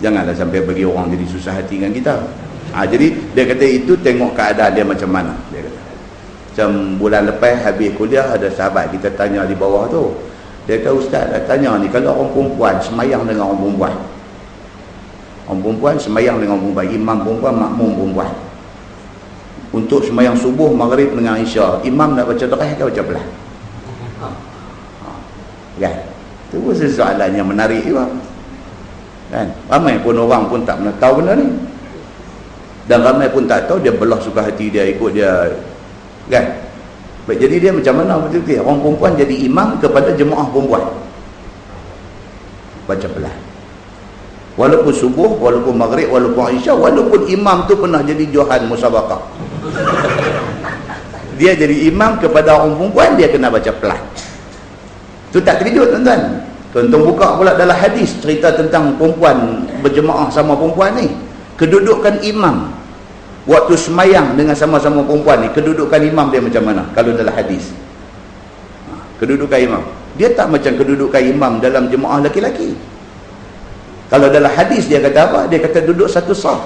Janganlah sampai bagi orang jadi susah hati dengan kita. Jadi dia kata itu tengok keadaan dia macam mana. Dia kata macam bulan lepas habis kuliah, ada sahabat kita tanya di bawah tu, dia kata ustaz tanya ni, kalau orang perempuan sembahyang dengan orang perempuan, orang perempuan sembahyang dengan orang perempuan, imam perempuan, makmum perempuan, untuk sembahyang subuh, maghrib dengan isyak, imam nak baca deras ke baca pelan? Kan? Itu pun soalan yang menarik juga. Kan? Ramai pun orang pun tak pernah tahu benda ni. Dan ramai pun tak tahu, dia belah suka hati dia, ikut dia. Kan? Baik, jadi dia macam mana betul-betul? Orang perempuan jadi imam kepada jemaah perempuan. Baca pelan. Walaupun subuh, walaupun maghrib, walaupun isyak, walaupun imam tu pernah jadi johan musabaqah. Dia jadi imam kepada orang perempuan, dia kena baca pelan. Tu tak terkejut tuan-tuan. Tuan-tuan buka pula dalam hadis cerita tentang perempuan berjemaah sama perempuan ni. Kedudukan imam waktu semayang dengan sama-sama perempuan ni, kedudukan imam dia macam mana kalau dalam hadis? Kedudukan imam dia tak macam kedudukan imam dalam jemaah lelaki-lelaki. Kalau dalam hadis dia kata apa? Dia kata duduk satu saf.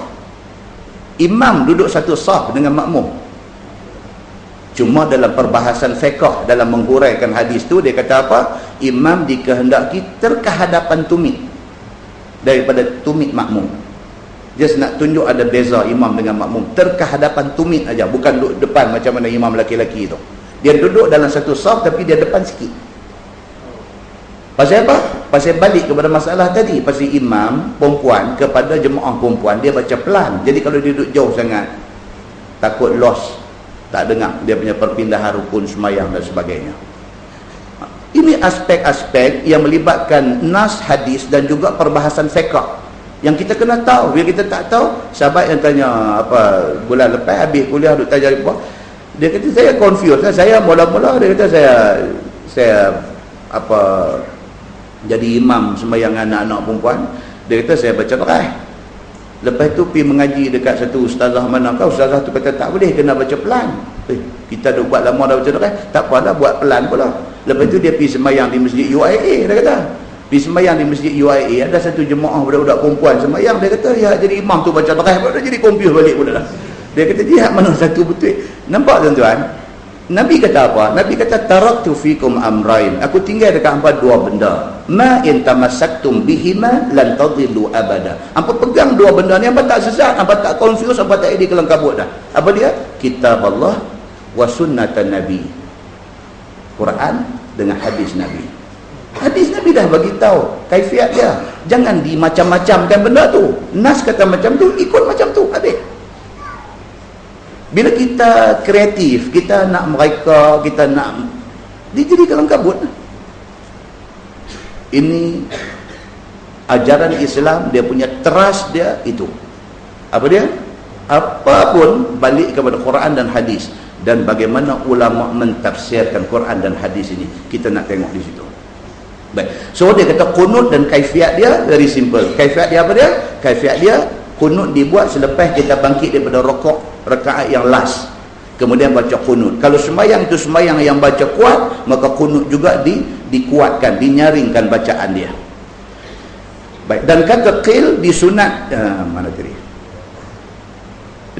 Imam duduk satu saf dengan makmum. Cuma dalam perbahasan fiqh, dalam menghuraikan hadis tu, dia kata apa? Imam dikehendaki terkehadapan tumit daripada tumit makmum. Just nak tunjuk ada beza imam dengan makmum, terkehadapan tumit aja, bukan duduk depan macam mana imam lelaki-lelaki tu. Dia duduk dalam satu saf tapi dia depan sikit. Pasal apa? Pasal balik kepada masalah tadi, pasal imam perempuan kepada jemaah perempuan dia baca pelan. Jadi kalau dia duduk jauh sangat, takut lost, tak dengar dia punya perpindahan rukun sembahyang dan sebagainya. Ini aspek-aspek yang melibatkan nas, hadis dan juga perbahasan fiqh yang kita kena tahu. Bila kita tak tahu, sahabat yang tanya apa bulan lepas habis kuliah duk tanya apa, dia kata saya confused. Saya mula-mula dia kata saya apa jadi imam sembahyang anak-anak perempuan. Dia kata saya baca deras. Lepas tu pergi mengaji dekat satu ustazah mana kau, ustazah tu kata tak boleh, kena baca pelan. Kita dah buat lama dah baca deras, tak apalah buat pelan pula. Lepas tu dia pergi sembahyang di masjid UIA. Dia kata pergi sembahyang di masjid UIA, ada satu jemaah budak-budak perempuan sembahyang. Dia kata ya, jadi imam tu baca deras, dia jadi confused balik pula dah. Dia kata dia mana satu betul. Nampak tuan-tuan? Nabi kata apa? Nabi kata taraktu fikum amrain. Aku tinggal dekat hangpa dua benda. Ma in tamassaktum bihima lan tadillu abada. Hangpa pegang dua benda ni, hangpa tak sesat, hangpa tak confuse, hangpa tak jadi kelang kabut dah. Apa dia? Kitab Allah wa sunnatan Nabi. Quran dengan hadis Nabi. Hadis Nabi dah bagi tahu kaifiat dia. Jangan dimacam-macamkan benda tu. Nas kata macam tu, ikut macam tu. Habis. Bila kita kreatif, kita nak mereka, kita nak, dia jadi kalang kabut. Ini ajaran Islam, dia punya trust dia itu. Apa dia? Apapun balik kepada Quran dan hadis. Dan bagaimana ulama mentafsirkan Quran dan hadis ini, kita nak tengok di situ. Baik. So dia kata kunut dan kaifiat dia very simple. Kaifiat dia apa dia? Kaifiat dia kunut dibuat selepas kita bangkit daripada rokok rakaat yang last. Kemudian baca kunut. Kalau sembahyang itu sembahyang yang baca kuat, maka kunut juga dikuatkan, dinyaringkan bacaan dia. Baik. Dan kata qil disunat mana tadi?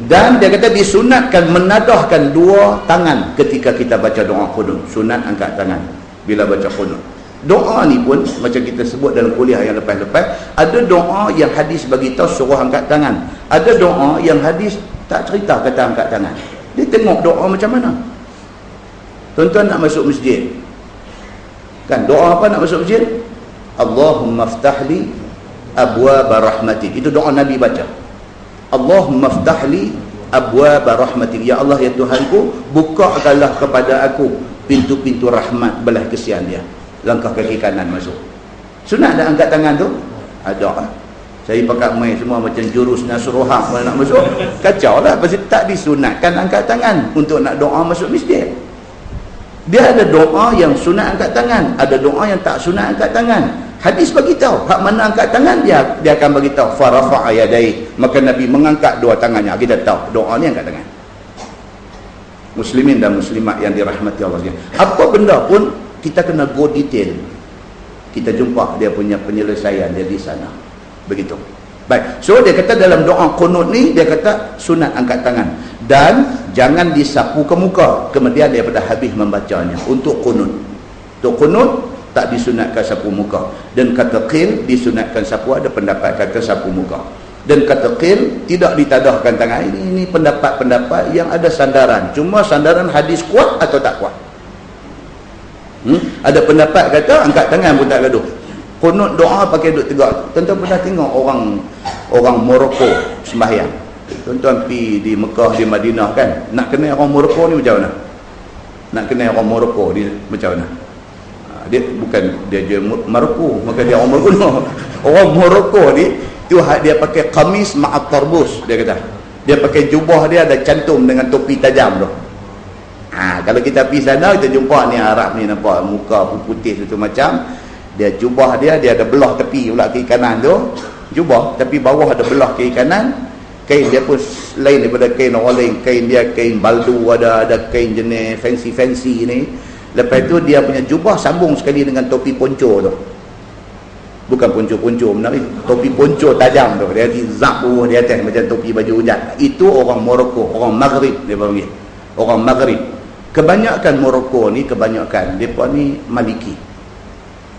Dan dia kata disunatkan menadahkan dua tangan ketika kita baca doa kunut. Sunat angkat tangan bila baca kunut. Doa ni pun macam kita sebut dalam kuliah yang lepas-lepas, ada doa yang hadis bagi tahu suruh angkat tangan, ada doa yang hadis tak cerita kata angkat tangan. Dia tengok doa macam mana. Tuan-tuan nak masuk masjid kan, doa apa nak masuk masjid? Allahumma ftahli abwaba rahmatik. Itu doa Nabi baca. Allahumma ftahli abwaba rahmatik. Ya Allah, ya Tuhanku, bukakanlah kepada aku pintu-pintu rahmat belah kesian dia. Langkah kaki kanan masuk. Sunat dah angkat tangan tu? Ada. Saya pakai main semua macam jurus Nasruhah kalau nak masuk. Kacau lah. Pasal tak disunatkan angkat tangan untuk nak doa masuk masjid. Dia ada doa yang sunat angkat tangan, ada doa yang tak sunat angkat tangan. Hadis bagi tahu hak mana angkat tangan, dia akan bagi tahu farafa'a yadai. Maka Nabi mengangkat dua tangannya. Kita tahu doa ni angkat tangan. Muslimin dan muslimat yang dirahmati Allah sekalian. Apa benda pun kita kena go detail. Kita jumpa dia punya penyelesaian dia di sana. Begitu. Baik. So dia kata dalam doa qunut ni, dia kata sunat angkat tangan. Dan jangan disapu ke muka. Kemudian daripada habis membacanya. Untuk qunut. Untuk qunut tak disunatkan sapu muka. Dan kata qil disunatkan sapu. Ada pendapat kata sapu muka. Dan kata qil tidak ditadahkan tangan. Ini pendapat-pendapat yang ada sandaran. Cuma sandaran hadis kuat atau tak kuat. Ada pendapat kata angkat tangan pun tak gaduh. Qunut doa pakai duduk tegak. Tuan-tuan pernah tengok orang Morocco sembahyang. Tuan-tuan pergi di Mekah, di Madinah kan, nak kenal orang Morocco ni macam mana? Nak kenal orang Morocco ni macam mana? Dia bukan dia je Maroko, maka dia orang Morocco. Orang Morocco ni tu dia pakai kamis ma'at tarbus, dia kata. Dia pakai jubah dia ada cantum dengan topi tajam tu. Kalau kita pergi sana, kita jumpa ni Arab ni nampak muka putih tu macam dia jubah dia ada belah tepi pula kiri kanan tu, jubah tapi bawah ada belah kiri kanan. Kain dia pun lain daripada kain orang lain. Kain dia kain baldu, ada kain jenis fancy ni. Lepas tu dia punya jubah sambung sekali dengan topi ponco tu. Bukan ponco benar, topi ponco tajam tu. Dia zap di atas macam topi baju hujan. Itu orang Morocco, orang Maghrib dia panggil. Orang Maghrib. Kebanyakan Morocco ni, mereka ni Maliki.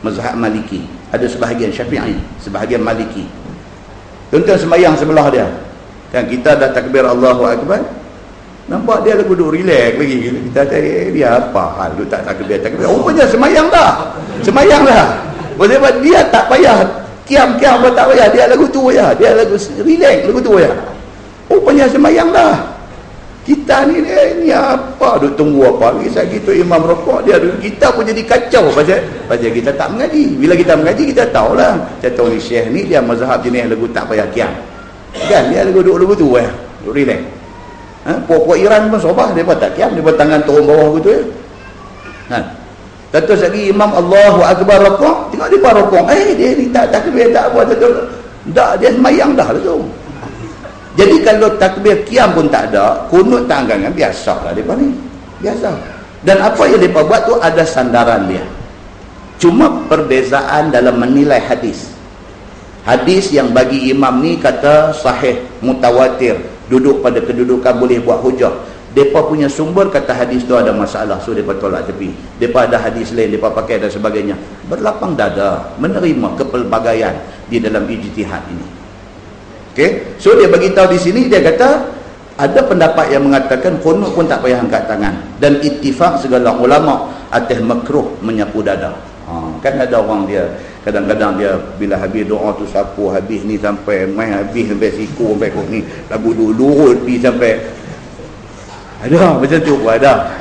Mazhab Maliki. Ada sebahagian Syafi'i, sebahagian Maliki. Tuan-tuan sembahyang sebelah dia. Kan kita dah takbir Allahu Akbar. Nampak dia lagu duduk relax lagi. Kita cari dia apa hal duduk tak takbir. Rupanya sembahyang dah. Sembahyang dah. Sebab dia tak payah kiam pun tak payah. Dia lagu tu ya. Dia lagu relax lagu tu ya. Rupanya sembahyang dah. Kita ni apa duk tunggu apa lagi saya gitu imam rokok dia kita pun jadi kacau pasal kita tak mengaji. Bila kita mengaji kita tahulah contoh ni syekh ni dia mazhab jenis lagu tak payah kiam kan, dia lagu lagu tu ya, duk relax. Puak-puak Iran pun sobah dia pun tak kiam, dia pun tangan turun bawah gitu ya. Tentu lagi imam Allahu Akbar rokok, tengok dia rokok dia ni tak takbir tak apa tak dia sembahyang dah lah tu. Jadi kalau takbir qiyam pun tak ada, kunut tak angkat, biasalah mereka ni. Biasa. Dan apa yang mereka buat tu ada sandaran dia. Cuma perbezaan dalam menilai hadis. Hadis yang bagi imam ni kata sahih, mutawatir, duduk pada kedudukan boleh buat hujah. Mereka punya sumber kata hadis tu ada masalah, so mereka tolak tepi. Mereka ada hadis lain, mereka pakai dan sebagainya. Berlapang dada, menerima kepelbagaian di dalam ijtihad ini. Okay? So dia bagi tahu di sini, dia kata ada pendapat yang mengatakan qunut pun tak payah angkat tangan, dan ittifaq segala ulama atas makruh menyapu dada. Kan ada orang dia kadang-kadang dia bila habis doa tu sapu habis ni sampai main habis sampai siku sampai kok ni lagu lurut pergi sampai ada macam tu pun ada.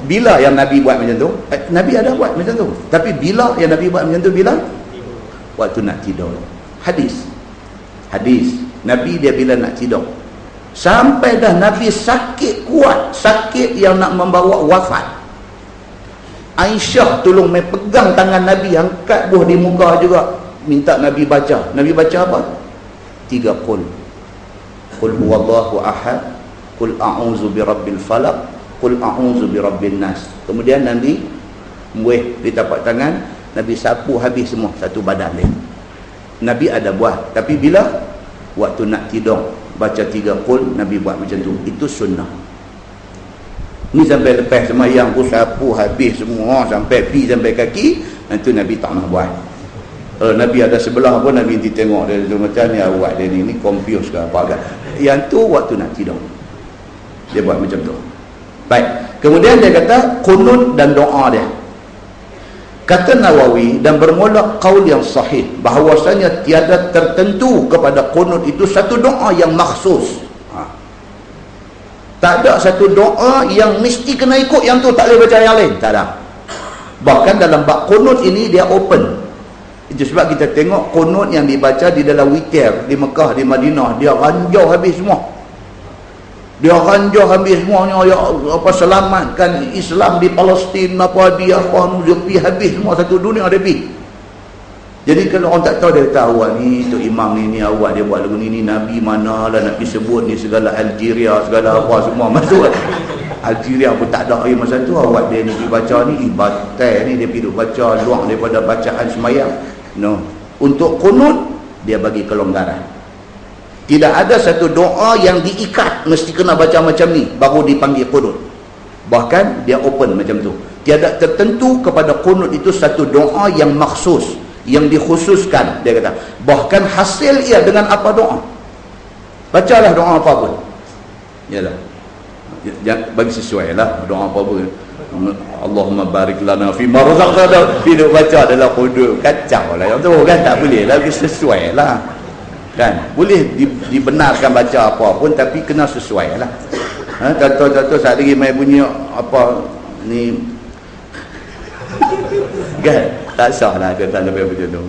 Bila yang Nabi buat macam tu? Nabi ada buat macam tu. Tapi bila yang Nabi buat macam tu? Bila? Waktu nak tidur. Hadis Nabi dia bila nak tidur sampai dah Nabi sakit kuat, sakit yang nak membawa wafat, Aisyah tolong main pegang tangan Nabi, angkat buah di muka juga, minta Nabi baca. Nabi baca apa? 3 qul. Qul huwallahu ahad, qul a'udzu birabbil falaq, qul a'udzu birabbin nas. Kemudian Nabi muih di tapak tangan, Nabi sapu habis semua satu badan dia. Nabi ada buat, tapi bila waktu nak tidur baca 3 qul, Nabi buat macam tu. Itu sunnah. Ni sampai lepas semayang pun sapu habis semua sampai pi sampai kaki, itu Nabi tak nak buat. Nabi ada sebelah pun Nabi nanti tengok dia tu macam ni awak dia ni confused ke apa agak. Yang tu waktu nak tidur dia buat macam tu. Baik, kemudian dia kata qunut dan doa dia. Kata Nawawi, dan bermula qaul yang sahih bahawasanya tiada tertentu kepada qunut itu satu doa yang makhsus. Tak ada satu doa yang mesti kena ikut yang tu, tak boleh baca yang lain, tak ada. Bahkan dalam bab qunut ini dia open. Itu sebab kita tengok qunut yang dibaca di dalam witir di Mekah, di Madinah, dia ranjau habis semua. Dia ranjau habis semuanya, ya apa, selamatkan Islam di Palestin, apa dia apa dia pergi habis semua, satu dunia dia pergi. Jadi kalau orang tak tahu, dia kata awak ni tu imam ni awak dia buat lagu ni Nabi mana lah nak disebut ni segala Algeria segala apa semua masuk. Algeria pun tak ada masa tu, awak dia ni pergi baca ni ibadah ni dia pergi baca luang daripada bacaan semayang. No, untuk qunut dia bagi kelonggaran. Tidak ada satu doa yang diikat mesti kena baca macam ni baru dipanggil qunut. Bahkan dia open macam tu. Tiada tertentu kepada qunut itu satu doa yang maksus, yang dikhususkan. Dia kata bahkan hasil ia dengan apa doa, bacalah doa apa pun, yalah, bagi sesuai lah doa apa pun. Allahumma barik lana fi ma razaqtana, tidak baca dalam qunut kacau lah yang tu kan, tak boleh lah, sesuai lah kan. Boleh dibenarkan baca apa pun tapi kena sesuai lah. Contoh saat lagi main bunyi apa ni kan, tak sah lah dia tak lebih macam tu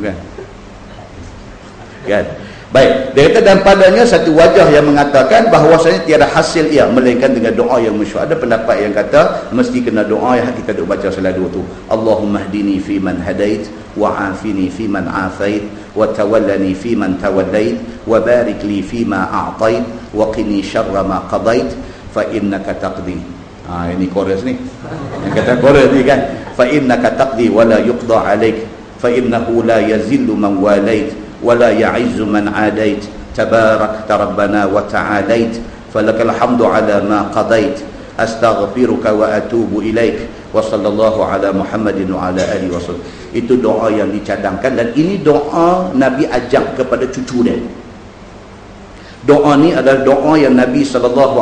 kan. Baik, dia kata dan padanya satu wajah yang mengatakan bahawasanya tiada hasil ia melainkan dengan doa yang masyhur. Ada pendapat yang kata mesti kena doa yang kita duk baca selalu tu, Allahumma hdini fi man hadait wa afini fi man afait wa tawallani fi man tawallait wa barik li fi ma a'tait wa qini syarra ma qadait fa innaka taqdi. Ini chorus ni. Yang kata chorus ni kan, fa innaka taqdi wa la yuqda alaik fa innahu la yazillu man walait wa la ya'izzu man adait tabarakta rabbana wa ta'alait falakal hamdu ala ma qadait astaghfiruka wa atubu ilaik wa sallallahu ala Muhammadin wa ala alihi wa sallam. Itu doa yang dicadangkan dan ini doa Nabi ajak kepada cucu dia. Doa ni adalah doa yang Nabi SAW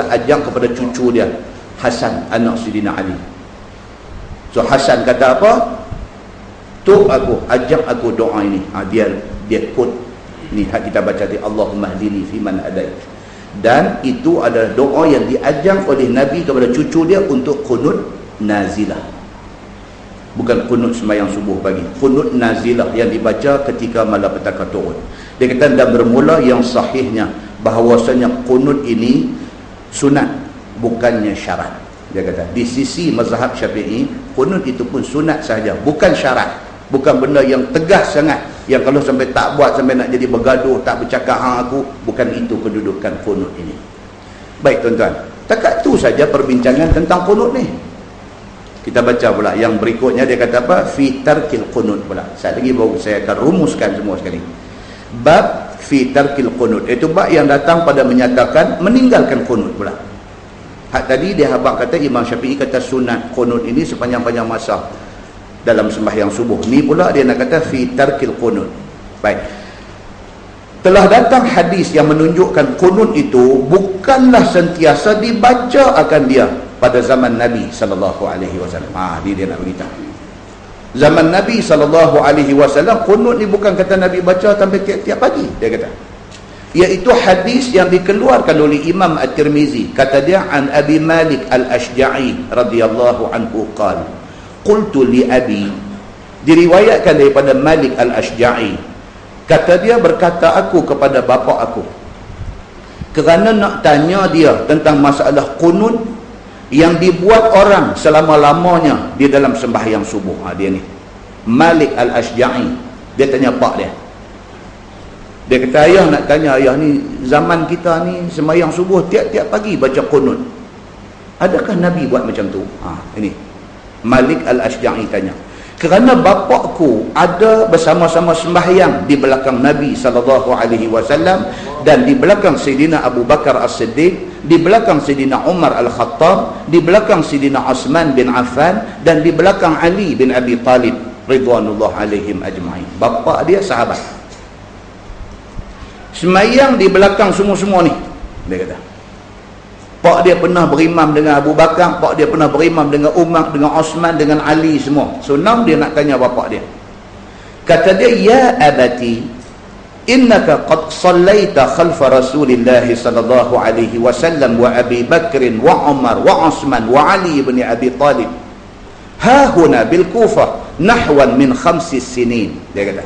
ajak kepada cucu dia, Hasan, anak Sidina Ali. So Hasan kata apa? Tu aku, ajak aku doa ini. Dia quote ni kita baca di Allahumma hdini fi man hadait. Dan itu adalah doa yang diajak oleh Nabi kepada cucu dia untuk qunut nazilah. Bukan qunut sembahyang subuh pagi, qunut nazilah yang dibaca ketika malapetaka turun. Dia kata dan bermula yang sahihnya bahawasanya qunut ini sunat bukannya syarat. Dia kata di sisi mazhab Syafi'i qunut itu pun sunat sahaja, bukan syarat, bukan benda yang tegas sangat yang kalau sampai tak buat sampai nak jadi bergaduh tak bercakap aku, bukan itu kedudukan qunut ini. Baik tuan-tuan, takat tu saja perbincangan tentang qunut ni. Kita baca pula yang berikutnya, dia kata apa? Fi tarkil qunut pula. Sekali lagi baru saya akan rumuskan semua sekali. Bab fi tarkil qunut, itu bab yang datang pada menyatakan meninggalkan qunut pula. Hak tadi dia habaq kata Imam Syafi'i kata sunat qunut ini sepanjang-panjang masa dalam sembahyang subuh. Ni pula dia nak kata fi tarkil qunut. Baik. Telah datang hadis yang menunjukkan qunut itu bukanlah sentiasa dibaca akan dia pada zaman Nabi SAW. Dia nak beritahu. Zaman Nabi SAW, qunut ni bukan kata Nabi baca sampai tiap-tiap pagi, dia kata. Iaitu hadis yang dikeluarkan oleh Imam At-Tirmizi. Kata dia, an Abi Malik Al-Ashja'i radhiyallahu anhu qala, qultu li abi, diriwayatkan daripada Malik Al-Ashja'i, kata dia, berkata aku kepada bapa aku, kerana nak tanya dia tentang masalah qunut yang dibuat orang selama-lamanya di dalam sembahyang subuh. Dia ni Malik Al-Ashja'i, dia tanya pak dia. Dia kata, ayah nak tanya, ayah ni zaman kita ni sembahyang subuh tiap-tiap pagi baca qunut, adakah Nabi buat macam tu? Ini Malik Al-Ashja'i tanya, kerana bapakku ada bersama-sama sembahyang di belakang Nabi SAW, dan di belakang Sayyidina Abu Bakar As-Siddiq, di belakang Sayyidina Umar Al-Khattab, di belakang Sayyidina Uthman bin Affan, dan di belakang Ali bin Abi Talib ridwanullah alaihim ajma'in. Bapa dia sahabat, semayang di belakang semua-semua ni, dia kata. Pak dia pernah berimam dengan Abu Bakar, pak dia pernah berimam dengan Umar, dengan Osman, dengan Ali semua. So now dia nak tanya bapak dia. Kata dia, ya abati, innaka qad sallaita khalfa Rasulillah sallallahu alaihi wasallam wa Abi Bakr wa Umar wa Osman wa Ali bin Abi Talib ha huna bil Kufah nahwan min 5 sinin. Dia kata,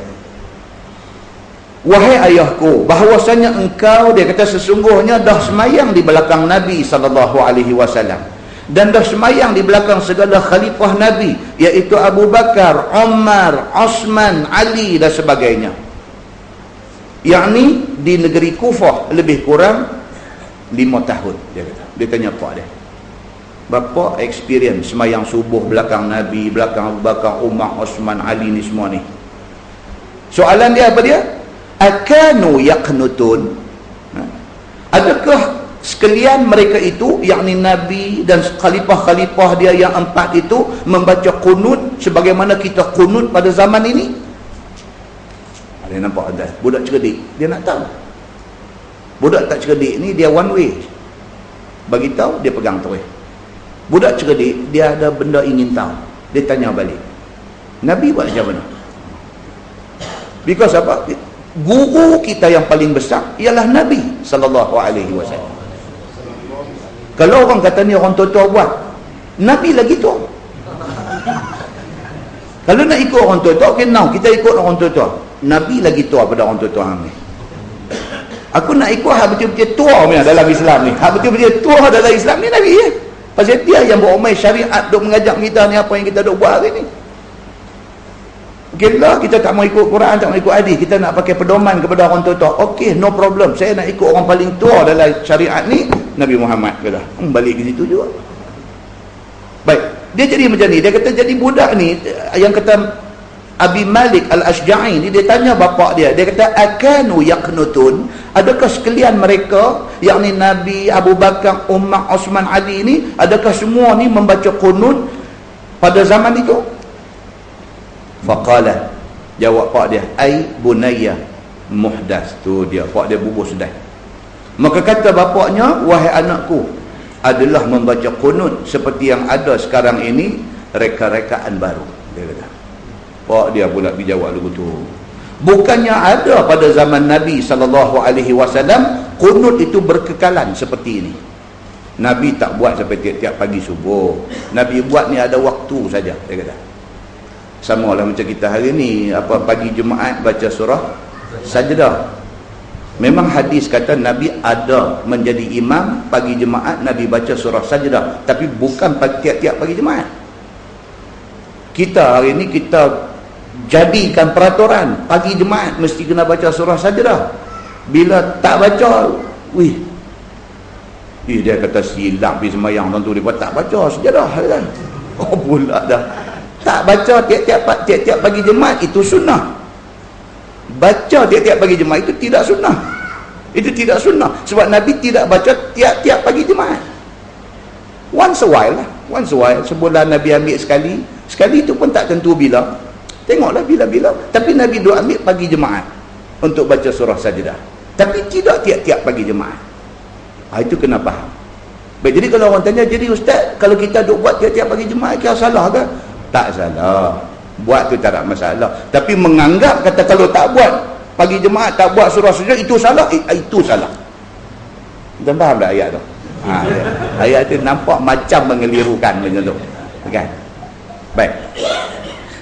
wahai ayahku, bahawasanya engkau, dia kata, sesungguhnya dah semayang di belakang Nabi SAW, dan dah semayang di belakang segala khalifah Nabi, iaitu Abu Bakar, Umar, Osman, Ali dan sebagainya, yakni di negeri Kufah lebih kurang 5 tahun. Dia kata, dia tanya pak dia, bapa experience semayang subuh belakang Nabi, belakang Abu Bakar, Umar, Osman, Ali ni semua ni. Soalan dia apa dia? Akanu yaqnutun, adakah sekalian mereka itu, yakni Nabi dan khalifah-khalifah dia yang 4 itu, membaca qunut sebagaimana kita qunut pada zaman ini? Dia nampak ada budak cerdik, dia nak tahu. Budak tak cerdik ni dia one way, bagi tahu dia pegang terus. Budak cerdik dia ada benda ingin tahu, dia tanya balik, Nabi buat macam mana? Because apa? Guru kita yang paling besar ialah Nabi sallallahu alaihi wasallam. Kalau orang kata ni orang tua-tua buat, Nabi lagi tua. Kalau nak ikut orang tua-tua, okay, now kita ikut orang tua-tua. Nabi lagi tua pada orang tua-tua ni. Aku nak ikut hak betul-betul tua punya dalam Islam ni. Hak betul-betul tua dalam Islam ni Nabi ya. Pasal dia yang berumai syariat, duk mengajak kita ni apa yang kita duk buat hari ni. Okay lah, kita tak mau ikut Quran, tak mau ikut hadis, kita nak pakai pedoman kepada orang tua-tua. Okey, no problem. Saya nak ikut orang paling tua dalam syariat ni, Nabi Muhammad. Kata, balik ke situ juga. Baik, dia jadi macam ni. Dia kata jadi budak ni, yang kata Abi Malik Al-Ashja'i ni, dia tanya bapak dia. Dia kata, akanu yaqnutun, adakah sekalian mereka, yakni Nabi, Abu Bakar, Umar, Osman, Ali ni, adakah semua ni membaca qunut pada zaman itu? Faqala, jawab pak dia, ai bunayya muhdas. Tu dia, pak dia bubur sedai. Maka kata bapaknya, wahai anakku, adalah membaca qunut seperti yang ada sekarang ini, reka-rekaan baru. Dia kata. Pak dia pula dijawab lagu tu, bukannya ada pada zaman Nabi SAW qunut itu berkekalan seperti ini. Nabi tak buat sampai tiap-tiap pagi subuh. Nabi buat ni ada waktu saja. Dia kata, sama lah macam kita hari ni, apa, pagi Jumaat baca surah Sajdah. Memang hadis kata Nabi ada menjadi imam pagi Jumaat, Nabi baca surah Sajdah, tapi bukan tiap-tiap pagi Jumaat. Kita hari ni kita jadikan peraturan pagi Jumaat mesti kena baca surah Sajdah. Bila tak baca, dia kata silap di semayang tentu, dia tak baca Sajdah kan. Oh pula dah. Tak baca tiap-tiap pagi Jumaat itu sunnah. Baca tiap-tiap pagi Jumaat itu tidak sunnah. Itu tidak sunnah. Sebab Nabi tidak baca tiap-tiap pagi Jumaat. Once a while lah. Once a while. Sebulan Nabi ambil sekali. Sekali itu pun tak tentu bila. Tengoklah bila-bila. Tapi Nabi duk ambil pagi Jumaat untuk baca surah Sajdah. Tapi tidak tiap-tiap pagi Jumaat. Itu kena faham. Baik, jadi kalau orang tanya, jadi ustaz, kalau kita duk buat tiap-tiap pagi Jumaat, kira salah ke? Tak salah. Buat tu tak ada masalah. Tapi menganggap kata kalau tak buat pagi jemaah, tak buat surah sujud, itu salah. Itu salah. Tuan faham tak ayat tu? Ayat tu nampak macam mengelirukan macam tu. Kan? Baik.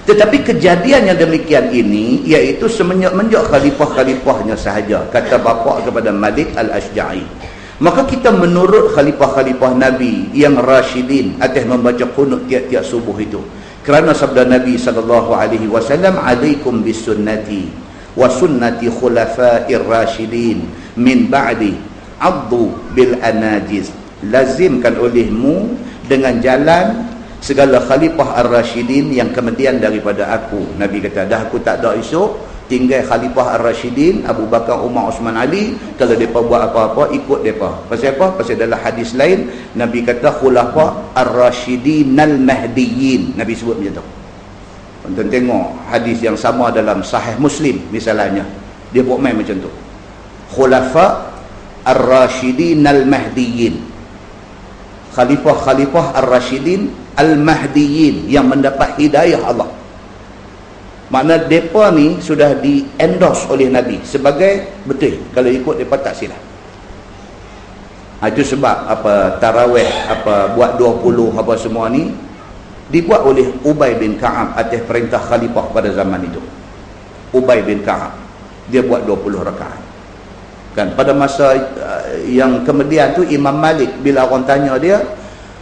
Tetapi kejadian yang demikian ini iaitu semenjak khalifah-khalifahnya sahaja, kata bapa kepada Malik Al-Ashja'i. Maka kita menurut khalifah-khalifah Nabi yang Rashidin atas membaca qunut tiap-tiap subuh itu. Kerana sabda Nabi SAW, alaikum bisunnati wa sunnati khulafa'ir rasyidin min ba'di addu bil anajiz. Lazimkan olehmu dengan jalan segala khalifah ar-rasyidin yang kemudian daripada aku. Nabi kata, dah aku tak ada esok, tinggal khalifah ar-rasyidin Abu Bakar, Umar, Osman, Ali. Kalau mereka buat apa-apa, ikut mereka. Pasal apa? Pasal dalam hadis lain Nabi kata khulafah ar-rasyidin al-mahdiyyin. Nabi sebut macam tu. Tonton tengok hadis yang sama dalam Sahih Muslim misalnya, dia buat main macam tu. Khulafah ar-rasyidin al-mahdiyyin, khalifah-khalifah ar-rasyidin al-mahdiyyin yang mendapat hidayah Allah. Makna mereka ni sudah di-endorse oleh Nabi sebagai betul. Kalau ikut mereka tak silap. Itu sebab apa tarawih, apa buat 20 apa semua ni dibuat oleh Ubay bin Ka'ab atas perintah khalifah pada zaman itu. Ubay bin Ka'ab, dia buat 20 rakaat. Kan pada masa yang kemudian tu Imam Malik, bila orang tanya dia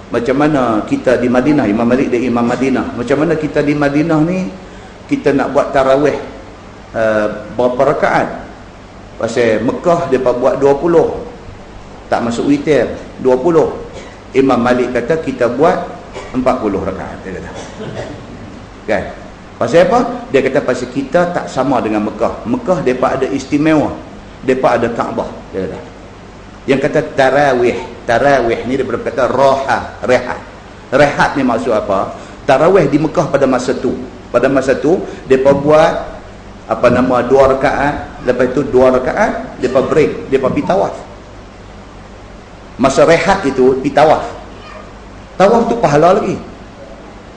macam mana kita di Madinah, Imam Malik dia Imam Madinah, macam mana kita di Madinah ni kita nak buat tarawih berapa rakaat? Pasal Mekah mereka buat 20, tak masuk witir 20. Imam Malik kata kita buat 40 rakaat, dia kata. Kan? Pasal apa? Dia kata pasal kita tak sama dengan Mekah. Mekah mereka ada istimewa, mereka ada Kaabah, dia kata. Yang kata tarawih ni dia berkata rehat. Rehat ni maksud apa? Tarawih di Mekah pada masa tu mereka buat apa nama 2 rakaat, lepas itu 2 rakaat mereka break, mereka pergi tawaf. Masa rehat itu pergi tawaf. Tawaf tu pahala lagi.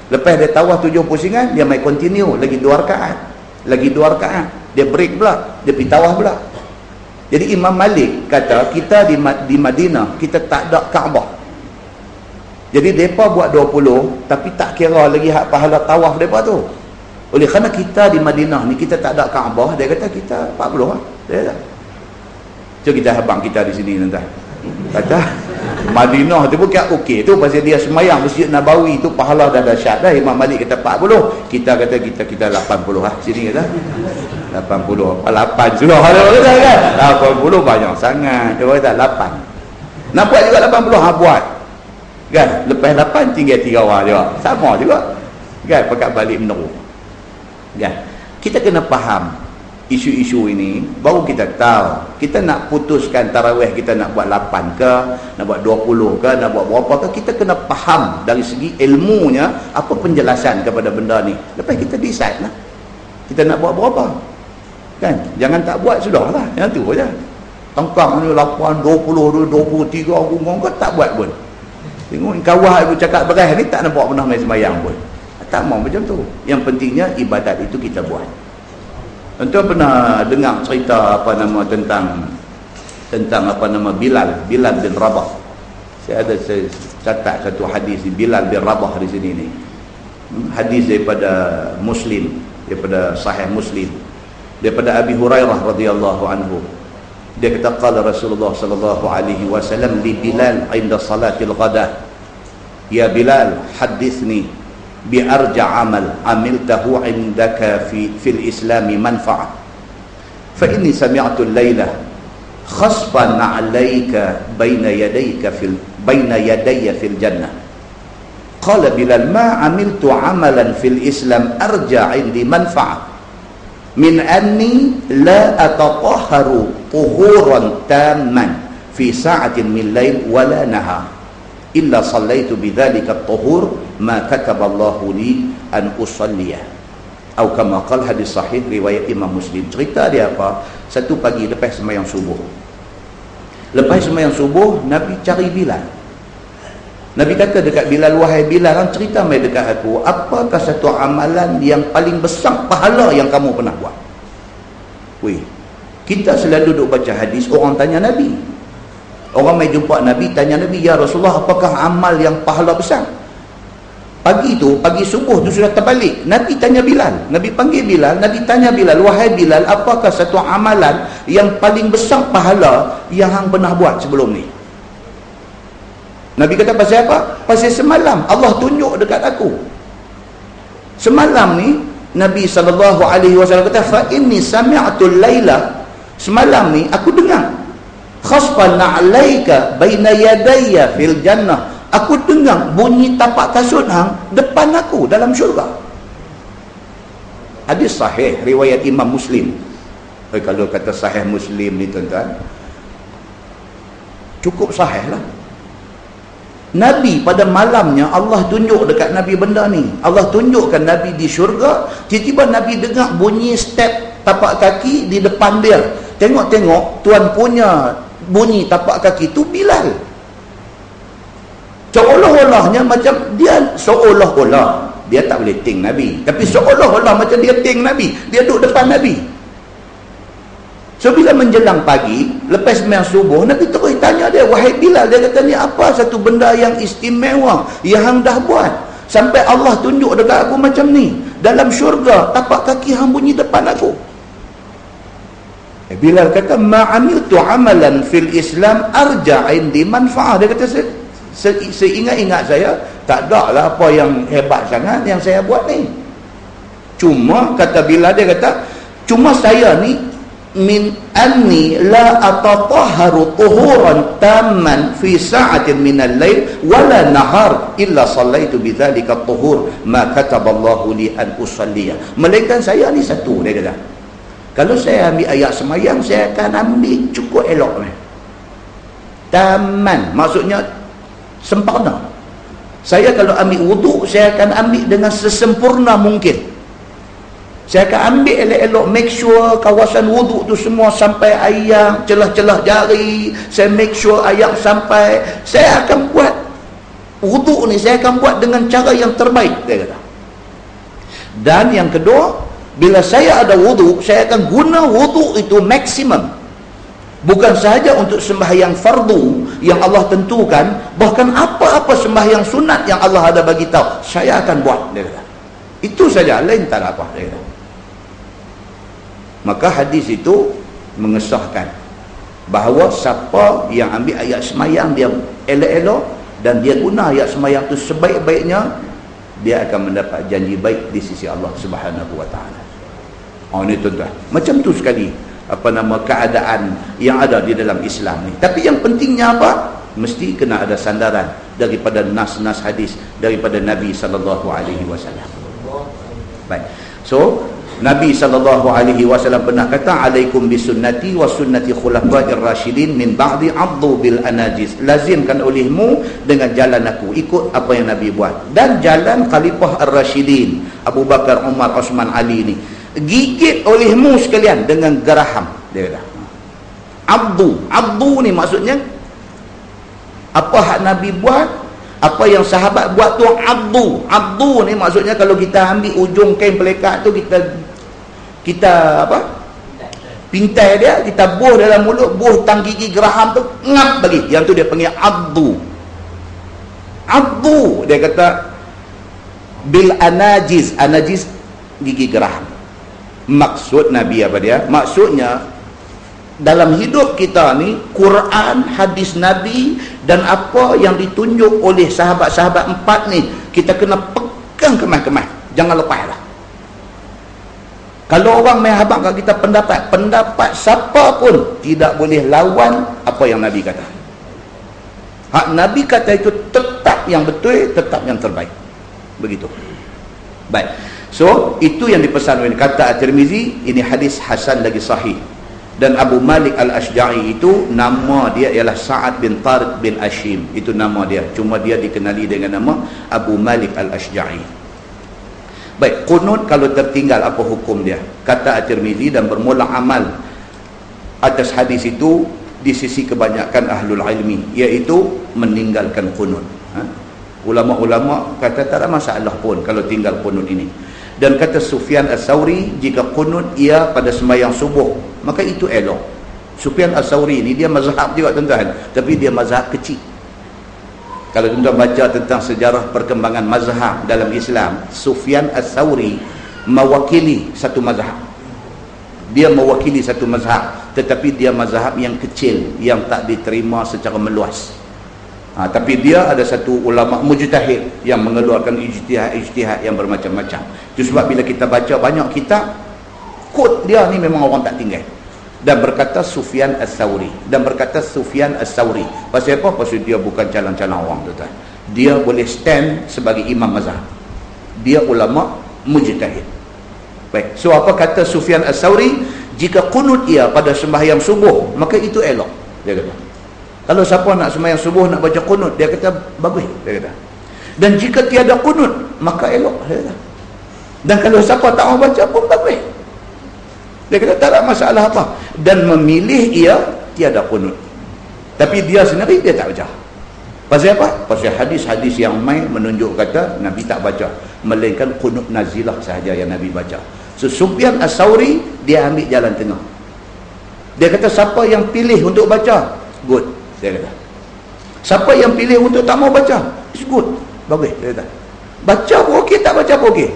Lepas dia tawaf 7 pusingan, dia mai continue lagi 2 rakaat, lagi 2 rakaat, dia break pula, dia pergi tawaf pula. Jadi Imam Malik kata kita di Madinah kita tak ada Kaabah. Jadi mereka buat 20 tapi tak kira lagi hak pahala tawaf mereka tu. Oleh kerana kita di Madinah ni kita tak ada Kaabah, dia kata kita 40 lah. Dia kata. Cuma kita habang kita di sini nanti. Kata Madinah tu bukan okey tu pasal dia semayang Masjid Nabawi tu pahala dah dahsyat dah. Imam Malik kata 40, kita kata kita 80 lah. Sini kata 80 apa 8 sudah ada kata kan. 80 banyak sangat. Dia kata 8. Nak buat juga 80 buat. Kan? Lepas 8 tinggal 3 orang juga. Sama juga. Kan? Pakat balik meneru. Kan? Kita kena faham isu-isu ini, baru kita tahu. Kita nak putuskan tarawih kita nak buat 8 ke, nak buat 20 ke, nak buat berapa ke, kita kena faham dari segi ilmunya apa penjelasan kepada benda ni. Lepas kita decide lah kita nak buat berapa. Kan? Jangan tak buat sudahlah. Yang tu aja. Tengkang ni 8, 20, 23 orang kau tak buat pun. Tengok kawan aku cakap beras ni tak nampak pernah main sembahyang pun. Tak mau macam tu. Yang pentingnya ibadat itu kita buat. Tuan pernah dengar cerita apa nama tentang apa nama Bilal bin Rabah. Saya catat satu hadis Bilal bin Rabah di sini ni. Hadis daripada Muslim, daripada Sahih Muslim, daripada Abi Hurairah radhiyallahu anhu. Dia kata qala Rasulullah sallallahu alaihi wasallam li Bilal inda salatil ghada, ya Bilal hadithni bi arja' amal amiltahu indaka fil islami manfa'ah fa inni sami'tu al-laila khasfan 'alayka baina yadayya fil jannah. Qala Bilal ma amiltu amalan fil islam arja' indi manfa'ah min anni la atatahharu tuhuran tamman fi sa'atin min lail wala nahar illa sallaitu bidzalika at-tuhur ma kataballahu li an usalliyah. Atau kama qala, hadis sahih riwayat Imam Muslim. Cerita dia apa? Satu pagi lepas sembahyang subuh. Lepas sembahyang subuh Nabi cari Bilal. Nabi kata dekat Bilal, wahai Bilal, hang cerita mai dekat aku, apakah satu amalan yang paling besar pahala yang kamu pernah buat? Weh, kita selalu duduk baca hadis, orang tanya Nabi. Orang mai jumpa Nabi, tanya Nabi, ya Rasulullah, apakah amal yang pahala besar? Pagi subuh tu sudah terbalik. Nabi tanya Bilal. Nabi panggil Bilal, Nabi tanya Bilal, wahai Bilal, apakah satu amalan yang paling besar pahala yang hang pernah buat sebelum ni? Nabi kata, pasal apa? Pasal semalam Allah tunjuk dekat aku. Semalam ni Nabi SAW kata, fa inni sami'atul laila, semalam ni aku dengar, khasfan na'alaika baina yadayya fil jannah, aku dengar bunyi tapak kasut hang depan aku dalam syurga. Hadis sahih riwayat Imam Muslim. Kalau kata sahih Muslim ni tuan-tuan, cukup sahih lah. Nabi pada malamnya Allah tunjuk dekat Nabi benda ni. Allah tunjukkan Nabi di syurga. Tiba-tiba Nabi dengar bunyi step tapak kaki di depan dia. Tengok-tengok, tuan punya bunyi tapak kaki tu Bilal. Seolah-olahnya macam dia, seolah-olah dia tak boleh ting Nabi, tapi seolah-olah macam dia ting Nabi. Dia duduk depan Nabi. So bila menjelang pagi, lepas sembahyang subuh, Nabi terus tanya dia, wahai Bilal, dia kata, ni apa satu benda yang istimewa yang hang dah buat sampai Allah tunjuk dekat aku macam ni dalam syurga, tapak kaki hang bunyi depan aku? Bilal kata, ma'amiltu amalan fil Islam arja' indi manfa'ah. Dia kata, seingat-ingat saya tak ada lah apa yang hebat sangat yang saya buat ni. Cuma kata Bilal, dia kata, cuma saya ni min anni la atatahharu tuhuran tamman fi sa'atin minal lail wala nahar illa sallaitu bidzalika tuhur ma kataballahu li an usalliya. Melainkan saya ni satu, dia kata, kalau saya ambil ayat semayang, saya akan ambil cukup elok ni. Taman maksudnya sempurna. Saya kalau ambil wuduk, saya akan ambil dengan sesempurna mungkin. Saya akan ambil elok-elok, make sure kawasan wuduk tu semua sampai ayam, celah-celah jari. Saya make sure ayam sampai. Saya akan buat wuduk ni, saya akan buat dengan cara yang terbaik, dia kata. Dan yang kedua, bila saya ada wuduk, saya akan guna wuduk itu maksimum. Bukan sahaja untuk sembahyang fardu yang Allah tentukan, bahkan apa-apa sembahyang sunat yang Allah ada bagi tahu, saya akan buat, dia kata. Itu saja, lain tak ada apa, dia kata. Maka hadis itu mengesahkan bahawa siapa yang ambil ayat semayang dia elok-elok dan dia guna ayat semayang itu sebaik-baiknya, dia akan mendapat janji baik di sisi Allah Subhanahu wa taala. Oh, ini tuan-tuan, macam tu sekali keadaan yang ada di dalam Islam ni. Tapi yang pentingnya apa? Mesti kena ada sandaran daripada nas-nas hadis daripada Nabi sallallahu alaihi wasallam. Baik. So Nabi SAW pernah kata, alaikum bisunnati wa sunnati khulafa'ir rasyidin min ba'di addu bil anajis. Lazimkan olehmu dengan jalan aku, ikut apa yang Nabi buat, dan jalan khalifah ar-rasyidin Abu Bakar, Umar, Osman, Ali ni. Gigit olehmu sekalian dengan geraham, dia kata. Abdu ni maksudnya apa hak Nabi buat, apa yang sahabat buat tu abdu ni maksudnya, kalau kita ambil ujung kain pelekat tu, kita apa, pintai dia, kita buh dalam mulut, buh tang gigi geraham tu, ngap bagi, yang tu dia panggil abdu. Dia kata bil anajis gigi geraham. Maksud Nabi apa dia? Maksudnya dalam hidup kita ni, Quran, hadis Nabi dan apa yang ditunjuk oleh sahabat-sahabat empat ni, kita kena pegang kemah-kemah, jangan lepas lah. Kalau orang main habaq kat kita pendapat siapa pun tidak boleh lawan apa yang Nabi kata. Hak Nabi kata itu tetap yang betul, tetap yang terbaik. Begitu. Baik. So, itu yang dipesan oleh kata At-Tirmizi, ini hadis hasan lagi sahih. Dan Abu Malik Al-Ashja'i itu nama dia ialah Sa'ad bin Tariq bin Ashim. Itu nama dia. Cuma dia dikenali dengan nama Abu Malik Al-Ashja'i. Baik, qunut kalau tertinggal apa hukum dia? Kata At-Tirmizi, dan bermula amal atas hadis itu di sisi kebanyakan ahlul ilmi, iaitu meninggalkan qunut. Ulama-ulama kata tak ada masalah pun kalau tinggal qunut ini. Dan kata Sufyan Ats-Tsauri, jika qunut ia pada sembahyang subuh, maka itu elok. Sufyan Ats-Tsauri ni dia mazhab juga tuan-tuan, tapi dia mazhab kecil. Kalau tuan-tuan baca tentang sejarah perkembangan mazhab dalam Islam, Sufyan Ats-Tsauri mewakili satu mazhab. Dia mewakili satu mazhab, tetapi dia mazhab yang kecil, yang tak diterima secara meluas. Tapi dia ada satu ulama mujtahid yang mengeluarkan ijtihad yang bermacam-macam. Itu sebab bila kita baca banyak kitab, kod dia ni memang orang tak tinggal. Dan berkata Sufyan Ats-Tsauri. Pasal apa? Pasal dia bukan calon-calon orang, tuan-tuan. Dia boleh stand sebagai imam mazhab. Dia ulama mujtahid. Baik. So apa kata Sufyan Ats-Tsauri? Jika qunut ia pada sembahyang subuh, maka itu elok. Dia kata. Kalau siapa nak sembahyang subuh nak baca qunut, dia kata bagus, dia kata. Dan jika tiada qunut, maka elok, dia kata. Dan kalau siapa tak mau baca pun bagus, dia kata tak ada masalah apa. Dan memilih ia tiada qunut, tapi dia sendiri dia tak baca. Pasal apa? Pasal hadis-hadis yang main menunjuk kata Nabi tak baca, melainkan qunut nazilah sahaja yang Nabi baca. So Sufyan Ats-Tsauri dia ambil jalan tengah. Dia kata siapa yang pilih untuk baca, good, dia kata. Siapa yang pilih untuk tak mau baca, it's good, bagus, dia kata. Baca pun okey, tak baca pun okey.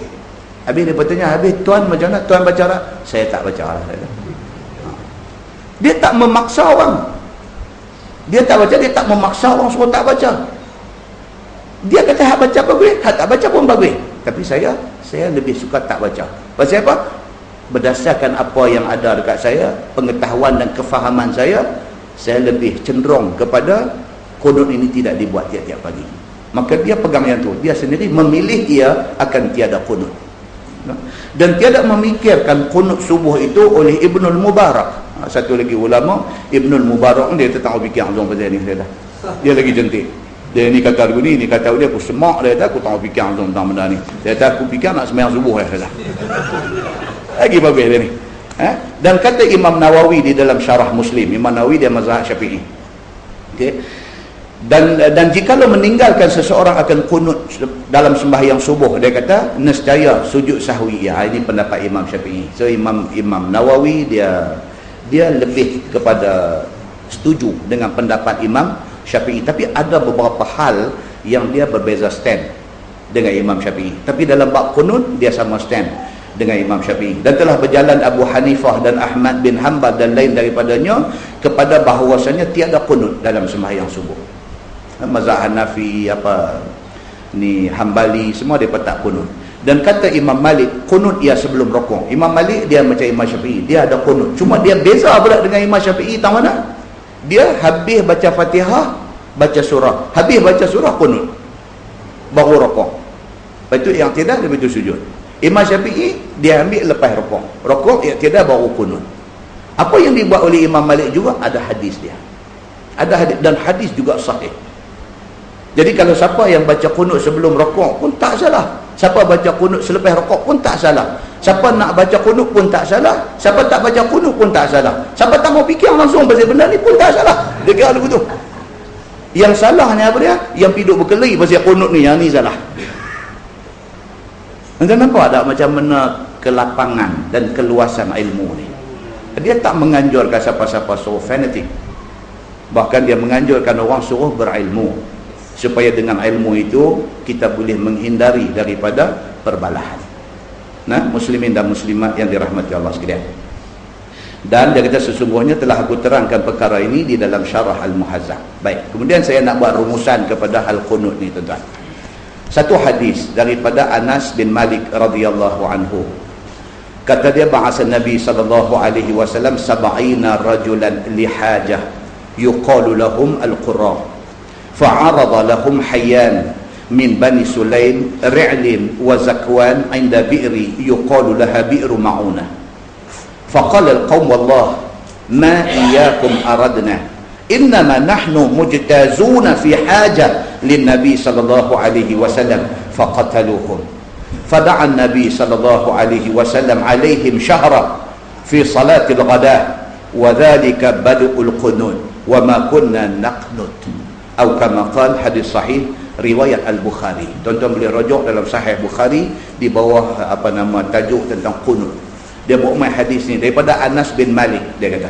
Habis dia bertanya, habis tuan macam mana? Tuan baca tak? Saya tak baca lah. Dia tak memaksa orang. Dia tak baca, dia tak memaksa orang suruh tak baca. Dia kata hak baca bagus, hak tak baca pun bagus. Tapi saya lebih suka tak baca. Pasal apa? Berdasarkan apa yang ada dekat saya, pengetahuan dan kefahaman saya lebih cenderung kepada qunut ini tidak dibuat tiap-tiap pagi. Maka dia pegang yang tu. Dia sendiri memilih ia akan tiada qunut. Dan tiada memikirkan qunut subuh itu oleh Ibnul Mubarak. Satu lagi ulama, Ibnul Mubarak, dia tak tahu fikir azam pasal ni. Dia lagi cantik. Dia ni kata aku ni kata dia, aku semak dia kata, aku tak tahu fikir azam tentang benda ni. Dia kata aku fikir nak sembahyang subuh dia. Lagi bagus dia ni. Dan kata Imam Nawawi di dalam Syarah Muslim, Imam Nawawi dia mazhab Syafi'i. Okey. Dan jikalau meninggalkan seseorang akan qunut dalam sembahyang subuh, dia kata nescaya sujud sahwi. Ini pendapat Imam Syafi'i. So Imam Nawawi dia lebih kepada setuju dengan pendapat Imam Syafi'i, tapi ada beberapa hal yang dia berbeza stand dengan Imam Syafi'i. Tapi dalam bab qunut dia sama stand dengan Imam Syafi'i. Dan telah berjalan Abu Hanifah dan Ahmad bin Hanbal dan lain daripadanya kepada bahawasanya tiada qunut dalam sembahyang subuh. Mazhab Hanafi, Hambali, semua dia tak qunut. Dan kata Imam Malik, qunut ia sebelum rukuk. Imam Malik dia macam Imam Syafi'i, dia ada qunut. Cuma dia beza pula dengan Imam Syafi'i, tahu mana? Dia habis baca Fatihah, baca surah. Habis baca surah qunut, baru rukuk. Lepas itu yang tidak, dia betul sujud. Imam Syafi'i dia ambil lepas rukuk. Rukuk yang tidak baru qunut. Apa yang dibuat oleh Imam Malik juga ada hadis dia. Ada hadis, dan hadis juga sahih. Jadi kalau siapa yang baca qunut sebelum rukuk pun tak salah. Siapa baca qunut selepas rukuk pun tak salah. Siapa nak baca qunut pun tak salah. Siapa tak baca qunut pun tak salah. Siapa tak mau fikir langsung pasal benda ni pun tak salah. Dia kira begitu. Yang salahnya apa dia? Yang piduk berkelahi pasal qunut ni, yang ni salah. Anda nampak tak macam mana kelapangan dan keluasan ilmu ni? Dia tak menganjurkan siapa-siapa suruh fanatik. Bahkan dia menganjurkan orang suruh berilmu, supaya dengan ilmu itu kita boleh menghindari daripada perbalahan. Muslimin dan muslimat yang dirahmati Allah sekalian. Dan dia kata sesungguhnya telah aku terangkan perkara ini di dalam Syarah Al-Muhazzab. Baik, kemudian saya nak buat rumusan kepada hal qunut ni, tuan-tuan. Satu hadis daripada Anas bin Malik radhiyallahu anhu. Kata dia, bahasa Nabi sallallahu alaihi wasallam 70 rajulan lihajah yuqalu lahum al-qurra. Fa'arada lahum hayyan min bani Sulaim ri'lin wa zakwan 'inda bi'ri yuqalu laha bi'ru ma'unah. Faqala al-qawm wallah ma iyyakum aradna innama nahnu mujtazuna fi haja lin-nabi sallallahu alaihi wasallam faqataluhum. Fada'a an-nabi sallallahu alaihi wasallam alaihim syahra fi salatil ghada wa dhalika bad'ul qunut wa ma kunna naqnut. Atau kama qala, hadis sahih riwayat Al-Bukhari. Tuan-tuan boleh rujuk dalam Sahih Bukhari di bawah tajuk tentang qunut. Dia bawa hadis ni daripada Anas bin Malik. Dia kata,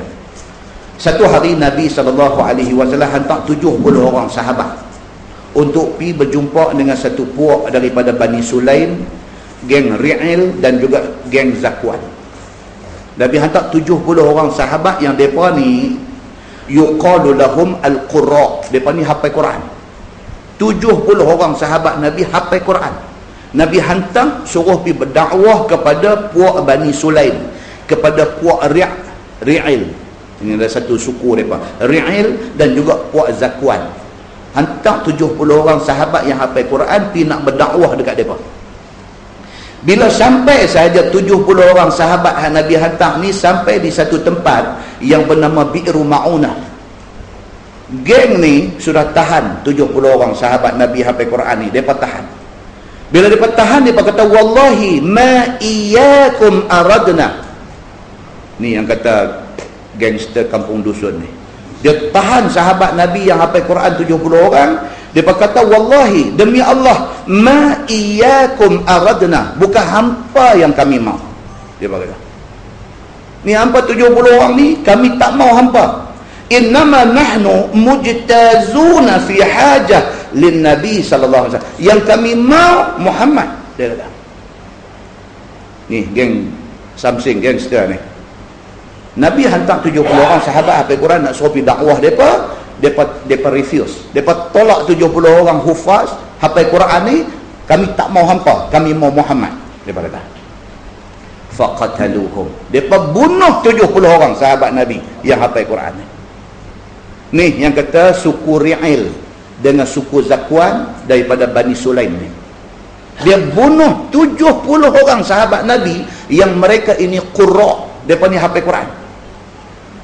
satu hari Nabi SAW hantar 70 orang sahabat untuk pergi berjumpa dengan satu puak daripada Bani Sulaim, geng Ri'il dan juga geng Zakwan. Nabi hantar 70 orang sahabat yang mereka ni yuqalu lahum al-qurra. Mereka ni hafal Quran. 70 orang sahabat Nabi hafal Quran. Nabi hantar suruh pergi berdakwah kepada puak Bani Sulaim, kepada puak Ri'il. Ini ada satu suku mereka, Ri'il dan juga puak Zakwan. Hantar 70 orang sahabat yang hafal Quran pergi nak berdakwah dekat mereka. Bila sampai sahaja 70 orang sahabat yang Nabi hantar ni sampai di satu tempat yang bernama Bi'ru Ma'unah. Geng ni sudah tahan 70 orang sahabat Nabi hafal Quran ni. Mereka tahan. Bila mereka tahan, mereka kata, wallahi ma iyyakum aradna. Ni yang kata gangster kampung dusun ni. Dia tahan sahabat Nabi yang hafal Quran 70 orang. Dia kata, wallahi, demi Allah, ma iyyakum aradna, bukan hampa yang kami mau. Dia kata, ni hampa 70 orang ni, kami tak mau hampa. Innama nahnu mujtazuna fi hajah lin Nabi sallallahu alaihi wasallam. Yang kami mau Muhammad. Dia kata. Ni geng Samsing, gangster ni. Nabi hantar 70 orang sahabat hafal Quran nak suruh pergi dakwah depa refuse. Depa tolak 70 orang hufaz hafal Quran ni, kami tak mau hampa, kami mau Muhammad. Depa kata. Faqataluhum. Depa bunuh 70 orang sahabat Nabi yang hafal Quran ni. Ni yang kata suku Ri'il dengan suku Zakwan daripada Bani Sulaim ni. Dia bunuh 70 orang sahabat Nabi yang mereka ini qurra, depa ni hafal Quran.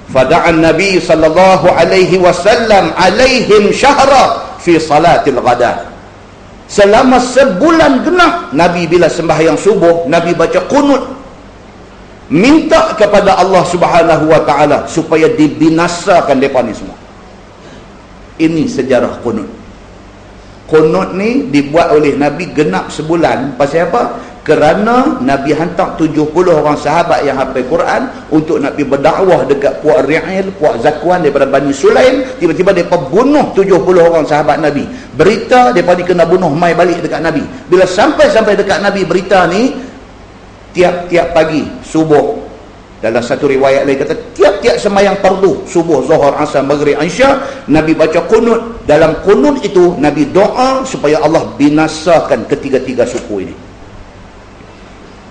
Fada'an Nabi sallallahu alaihi wasallam alaihim syahra fi salatil ghada. Selama sebulan genap Nabi bila sembahyang subuh, Nabi baca qunut, minta kepada Allah Subhanahu wa taala supaya dibinasakan depa ni semua. Ini sejarah qunut. Qunut ni dibuat oleh Nabi genap sebulan. Pasal apa? Kerana Nabi hantar 70 orang sahabat yang hafal Quran untuk nak pergi berdakwah dekat puak Ri'il, puak Zakwan daripada Bani Sulaim. Tiba-tiba mereka bunuh 70 orang sahabat Nabi. Berita mereka kena bunuh mai balik dekat Nabi. Bila sampai dekat Nabi berita ni, tiap-tiap pagi subuh, dalam satu riwayat lain kata tiap-tiap sembahyang fardu, subuh, zuhur, asar, maghrib, isya, Nabi baca qunut. Dalam qunut itu Nabi doa supaya Allah binasakan ketiga-tiga suku ini.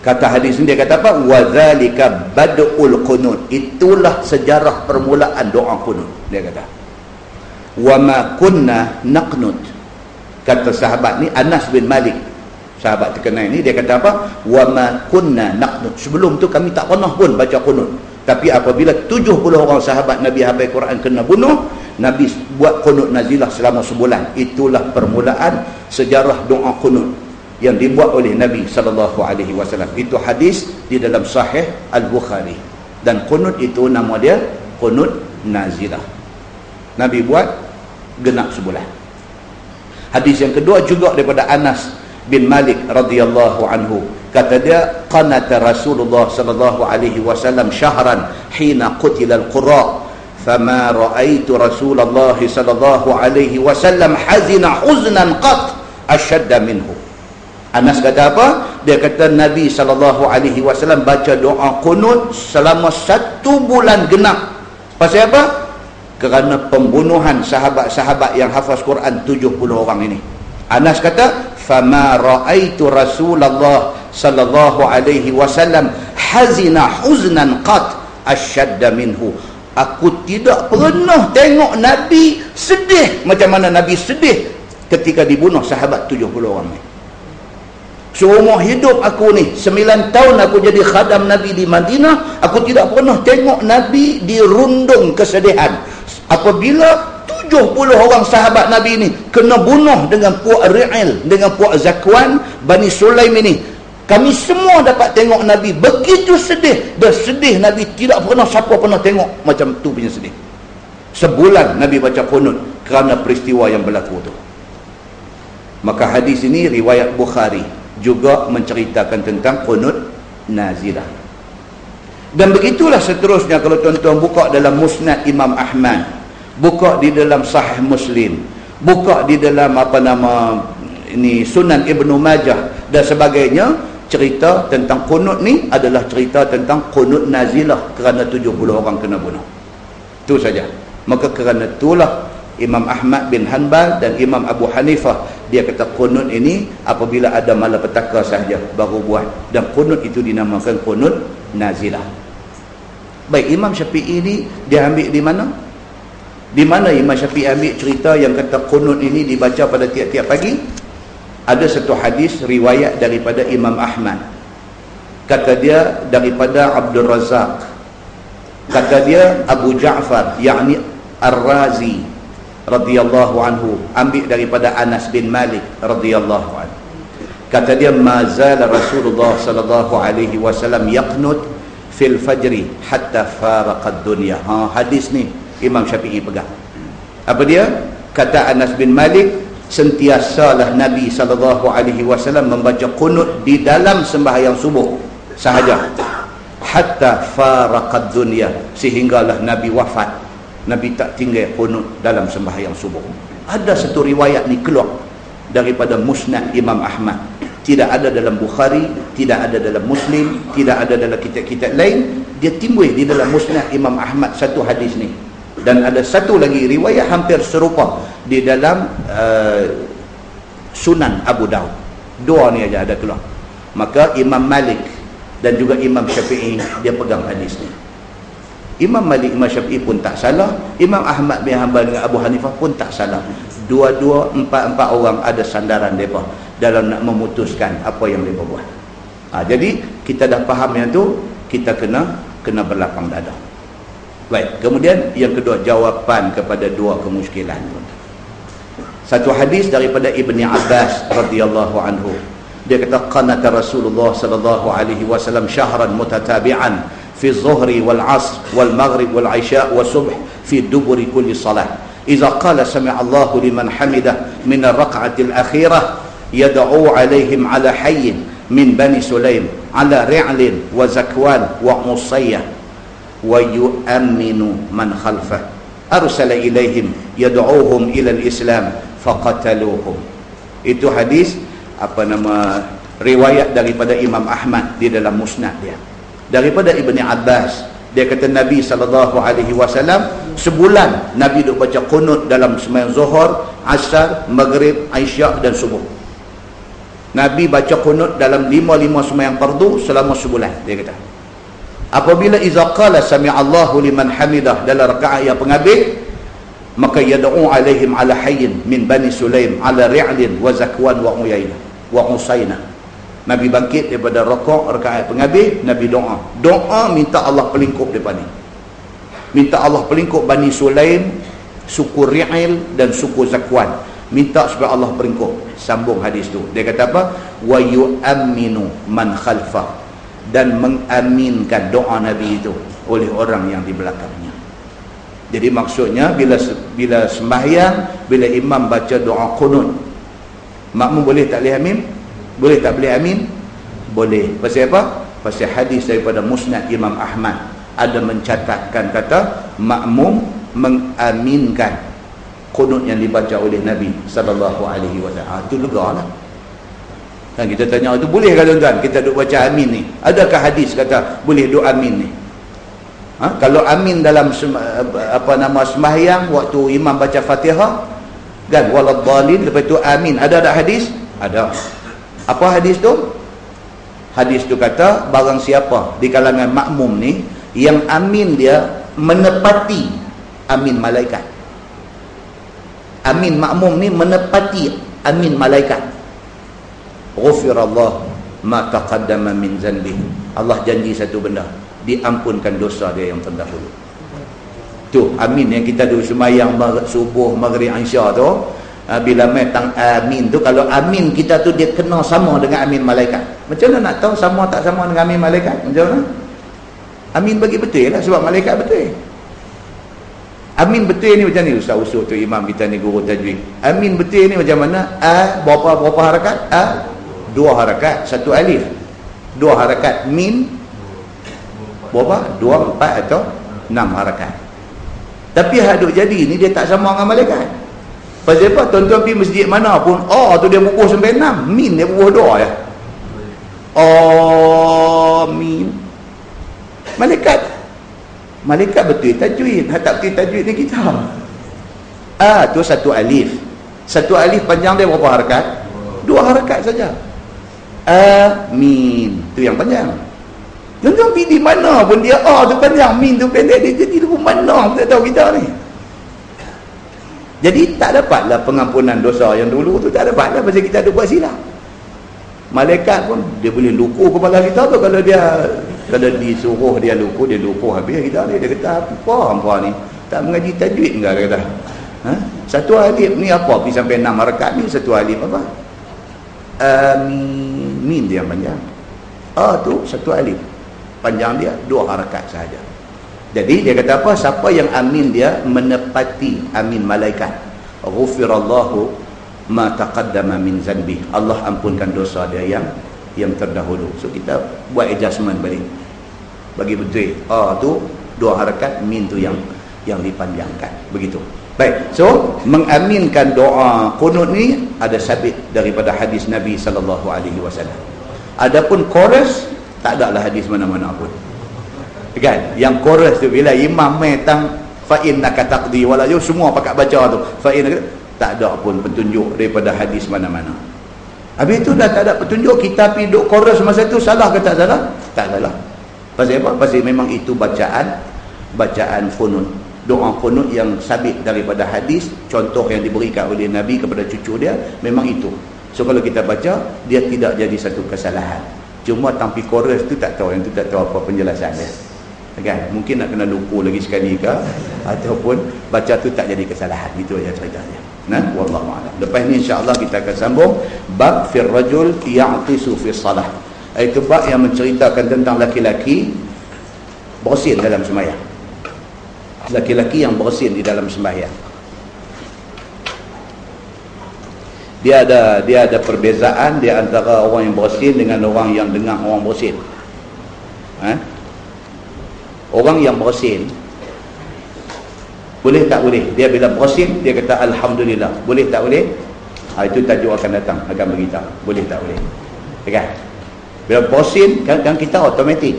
Kata hadis ni, dia kata apa? Wa dzalika bad'ul qunut. Itulah sejarah permulaan doa qunut. Dia kata, wa ma kunna naqnut. Kata sahabat ni, Anas bin Malik, sahabat terkenal ni, dia kata apa? Wa ma kunna naqnut. Sebelum tu kami tak pernah pun baca qunut. Tapi apabila 70 orang sahabat Nabi hafal Quran kena bunuh, Nabi buat qunut nazilah selama sebulan. Itulah permulaan sejarah doa qunut yang dibuat oleh Nabi SAW. Itu hadis di dalam Sahih Al-Bukhari. Dan qunut itu nama dia qunut nazilah. Nabi buat genap sebulan. Hadis yang kedua juga daripada Anas bin Malik radhiyallahu anhu. Kata dia, qanata Rasulullah sallallahu alaihi wasallam syahran hina qutila al-qurra, fama ra'aitu Rasulullah sallallahu alaihi wasallam hazina huznan qat ashadda minhu. Anas kata apa? Dia kata Nabi SAW baca doa qunut selama 1 bulan genap. Pasal apa? Kerana pembunuhan sahabat-sahabat yang hafaz Quran 70 orang ini. Anas kata, fama ra'aitu Rasulullah sallallahu alaihi wasallam hazina huznan qat ashadda minhu. Aku tidak pernah tengok Nabi sedih macam mana Nabi sedih ketika dibunuh sahabat 70 orang ni. Seumur hidup aku ni, 9 tahun aku jadi khadam Nabi di Madinah, aku tidak pernah tengok Nabi dirundung kesedihan. Apabila 70 orang sahabat Nabi ni kena bunuh dengan puak Ri'il, dengan puak Zakwan, Bani Sulaim ini, kami semua dapat tengok Nabi begitu sedih. Dan sedih Nabi tidak pernah, siapa pernah tengok macam tu punya sedih. Sebulan Nabi baca qunut kerana peristiwa yang berlaku tu. Maka hadis ini riwayat Bukhari juga menceritakan tentang qunut nazilah. Dan begitulah seterusnya. Kalau tuan-tuan buka dalam Musnad Imam Ahmad, buka di dalam Sahih Muslim, buka di dalam Sunan Ibnu Majah dan sebagainya, cerita tentang qunut ni adalah cerita tentang qunut nazilah kerana 70 orang kena bunuh. Itu saja. Maka kerana itulah Imam Ahmad bin Hanbal dan Imam Abu Hanifah, dia kata qunut ini apabila ada malapetaka sahaja baru buat, dan qunut itu dinamakan qunut nazilah. Baik, Imam Syafi'i ini dia ambil di mana? Di mana Imam Syafi'i ambil cerita yang kata qunut ini dibaca pada tiap-tiap pagi? Ada satu hadis riwayat daripada Imam Ahmad. Kata dia daripada Abdul Razak. Kata dia Abu Ja'far, yakni Ar-Razi radhiyallahu anhu, ambil daripada Anas bin Malik radhiyallahu anhu. Kata dia, mazal Rasulullah sallallahu alaihi wasallam yaqnut fil fajri hatta faraqad dunya. Hadis ni Imam Syafi'i pegang. Apa dia? Kata Anas bin Malik, sentiasalah Nabi sallallahu alaihi wasallam membaca qunut di dalam sembahyang subuh sahaja, hatta faraqad dunya, sehinggalah Nabi wafat. Nabi tak tinggal qunut dalam sembahyang subuh. Ada satu riwayat ni keluar daripada Musnad Imam Ahmad. Tidak ada dalam Bukhari, tidak ada dalam Muslim, tidak ada dalam kitab-kitab lain. Dia timbul di dalam Musnad Imam Ahmad satu hadis ni. Dan ada satu lagi riwayat hampir serupa di dalam Sunan Abu Daud. Dua ni aja ada keluar. Maka Imam Malik dan juga Imam Syafi'i dia pegang hadis ni. Imam Malik, Imam Syafi'i pun tak salah, Imam Ahmad bin Hanbal dengan Abu Hanifah pun tak salah. Dua-dua, empat orang ada sandaran mereka dalam nak memutuskan apa yang mereka buat. Jadi kita dah faham yang tu, kita kena berlapang dada. Baik, kemudian yang kedua, jawapan kepada dua kemusykilan. Satu hadis daripada Ibni Abbas radhiyallahu anhu. Dia kata qanata Rasulullah sallallahu alaihi wasallam syahran mutatabi'an fi zuhri wal asr wal maghrib wal isya wa subh fi duburi kulli salat. Idza qala sami'a Allahu liman hamidah min ar-rak'ati al-akhirah yad'u 'alaihim 'ala hayyin min bani Sulaim 'ala ri'lin wa zakwan wa usayyah wa yu'minu man khalfah. Arsala ilaihim yad'uhum ila al-islam faqataluhum. Itu hadis riwayat daripada Imam Ahmad di dalam musnad dia. Daripada Ibni Abbas, dia kata Nabi SAW sebulan Nabi duk baca qunut dalam sembahyang Zuhur, Asar, Maghrib, Isyak dan Subuh. Nabi baca qunut dalam 5 sembahyang fardu selama sebulan, dia kata. Apabila iza qala sami'allahu liman hamidah dalam rakaat yang penghabis, maka yad'u alaihim ala hayyin min bani Sulaim ala ri'lin wa zakwan wa usayna. Nabi bangkit daripada rakaat penghabis, Nabi doa minta Allah pelingkup depan ni, minta Allah pelingkup Bani Sulaim, suku Ri'il dan suku Zakwan, minta supaya Allah pelingkup. Sambung hadis tu, dia kata apa? Wa yu'minu man khalfah, dan mengaminkan doa Nabi itu oleh orang yang di belakangnya. Jadi maksudnya bila sembahyang, bila imam baca doa qunut, makmum boleh tak boleh amin? Boleh tak boleh amin? Boleh. Pasal apa? Pasal hadis daripada Musnad Imam Ahmad ada mencatatkan kata makmum mengaminkan qunut yang dibaca oleh Nabi sallallahu alaihi wasallam. Itu legalah. Kan kita tanya, itu boleh ke tuan-tuan kita duk baca amin ni? Adakah hadis kata boleh duk amin ni? Kalau amin dalam sembahyang waktu imam baca Fatihah kan, waladhdallin, lepas tu amin, ada tak hadis? Ada. Apa hadis tu? Hadis tu kata barang siapa di kalangan makmum ni yang amin dia menepati amin malaikat. Amin makmum ni menepati amin malaikat. Ghufirallah ma taqaddama min zanbihi. Allah janji satu benda, diampunkan dosa dia yang terdahulu. Tu amin yang kita duk sembahyang subuh, maghrib, isya tu. Bila metang amin tu, kalau amin kita tu dia kena sama dengan amin malaikat. Macam mana nak tahu sama tak sama dengan amin malaikat? Macam mana? Amin bagi betul lah, sebab malaikat betul. Amin betul ni macam ni Ustaz Usul tu imam kita ni guru tajwid. Amin betul ni macam mana? Berapa harakat? Dua harakat, satu alif. Dua harakat. Min berapa? 2, 4 atau 6 harakat. Tapi haduk jadi ni dia tak sama dengan malaikat. Pasal apa? Tuan-tuan pergi masjid mana pun tu dia bubuh sampai 6, min dia bubuh 2 ya. Min. Malaikat betul tajwid. Hak tak betul tajwid ni kita. Tu satu alif. Satu alif panjang dia berapa harakat? 2 harakat saja. Amin. Tu yang panjang. Tuan-tuan pergi di mana pun dia tu panjang, min tu pendek. Dia jadi lupa mana pun tak tahu kita ni. Jadi tak dapatlah pengampunan dosa yang dulu tu. Tak dapatlah pasal kita ada buat silap. Malaikat pun dia boleh lukuh kepala kita tu. Kalau disuruh dia lukuh habis kita ni. Dia kata apa hampa ni tak mengaji tajwid enggak, dia kata. Satu alif ni apa pergi sampai 6 harakat ni, satu alif apa? Amin. Min dia panjang. Tu satu alif panjang dia 2 harakat sahaja. Jadi dia kata apa? Siapa yang amin dia menepati amin malaikat, ghufirallahu ma taqaddama min zanbi, Allah ampunkan dosa dia yang terdahulu. So kita buat adjustment balik, bagi betul tu 2 harakat, min tu yang dipanjangkan, begitu. Baik, so mengaminkan doa qunut ni ada sabit daripada hadis Nabi sallallahu alaihi wasallam. Adapun chorus tak ada lah hadis mana-mana pun. Kan? Yang chorus tu bila imam metang fa innaka taqdi wala semua pakat baca tu. Fa innaka tak ada pun petunjuk daripada hadis mana-mana. Habis tu dah tak ada petunjuk, kita pergi duk chorus masa tu, salah ke tak salah? Tak salah. Pasal apa? Pasal memang itu bacaan qunut. Doa qunut yang sabit daripada hadis, contoh yang diberikan oleh Nabi kepada cucu dia, memang itu. So kalau kita baca, dia tidak jadi satu kesalahan. Cuma tanpa chorus tu tak tahu, yang tu tak tahu apa penjelasan dia. Kan? Mungkin nak kena luku lagi sekali ke, ataupun baca tu tak jadi kesalahan. Itu aja ceritanya. Wallahu a'lam. Lepas ni insya-Allah kita akan sambung bab fir rajul ya'tisu fi salah. Itu bab yang menceritakan tentang laki-laki bersin dalam sembahyang. Laki-laki yang bersin di dalam sembahyang. Dia ada perbezaan di antara orang yang bersin dengan orang yang dengar orang bersin. Orang yang bersin boleh tak boleh? Dia bila bersin dia kata alhamdulillah. Boleh tak boleh? Itu tajuk akan datang, akan beritahu. Boleh tak boleh? Kan? Bila bersin kan kita automatik.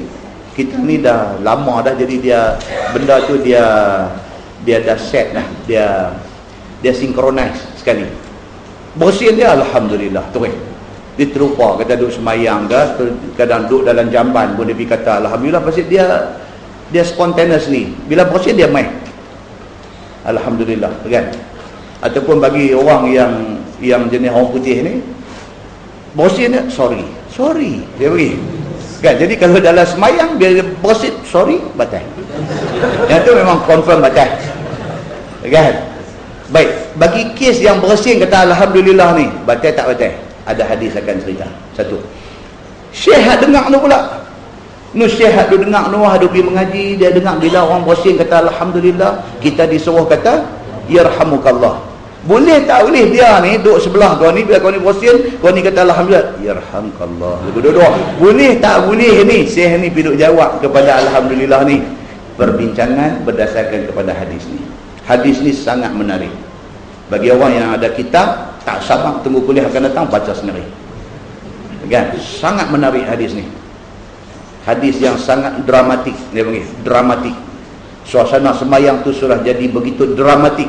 Kita ni dah lama dah, jadi dia benda tu dia dah set dah. Dia synchronize sekali. Bersin dia alhamdulillah terus. Dia terlupa kata duduk semayang ke, kadang duduk dalam jamban pun dia pergi kata alhamdulillah, pasal dia spontaneously bila bersin dia main alhamdulillah, kan? Ataupun bagi orang yang jenis orang putih ni, bersin dia sorry dia bagi, kan? Jadi kalau dalam semayang dia bersin sorry batal. Yang tu memang confirm batal, kan? Baik, bagi kes yang bersin kata alhamdulillah ni, batal tak batal? Ada hadis akan cerita. Satu, syekh dengar tu pula. Syekh tu dengar tu ada pergi mengaji, dia dengar bila orang bersin kata alhamdulillah, kita disuruh kata yarhamukallah. Boleh tak boleh dia ni duduk sebelah kau ni, bila kau ni bersin, kau ni kata alhamdulillah, yarhamkallah. Duduk. Boleh tak boleh ni? Syekh ni pergi duduk jawab kepada alhamdulillah ni. Perbincangan berdasarkan kepada hadis ni. Hadis ni sangat menarik. Bagi orang yang ada kitab, tak sabar tunggu kuliah akan datang, baca sendiri. Kan? Sangat menarik hadis ni. Hadis yang sangat dramatik, dia panggil dramatik. Suasana sembahyang tu sudah jadi begitu dramatik.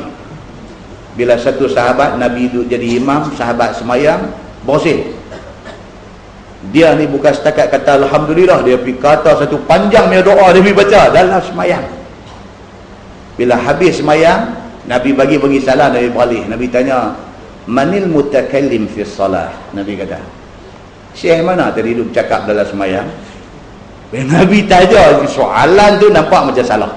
Bila satu sahabat Nabi duduk jadi imam, sahabat sembahyang bersin. Dia ni bukan setakat kata alhamdulillah, dia pergi kata satu panjangnya doa dia pergi baca dalam sembahyang. Bila habis sembahyang, Nabi bagi salam, Nabi balik. Nabi tanya, manil mutakallim fi salah? Nabi kata, syekh mana tadi duduk cakap dalam sembahyang? Nabi tanya soalan tu nampak macam salah.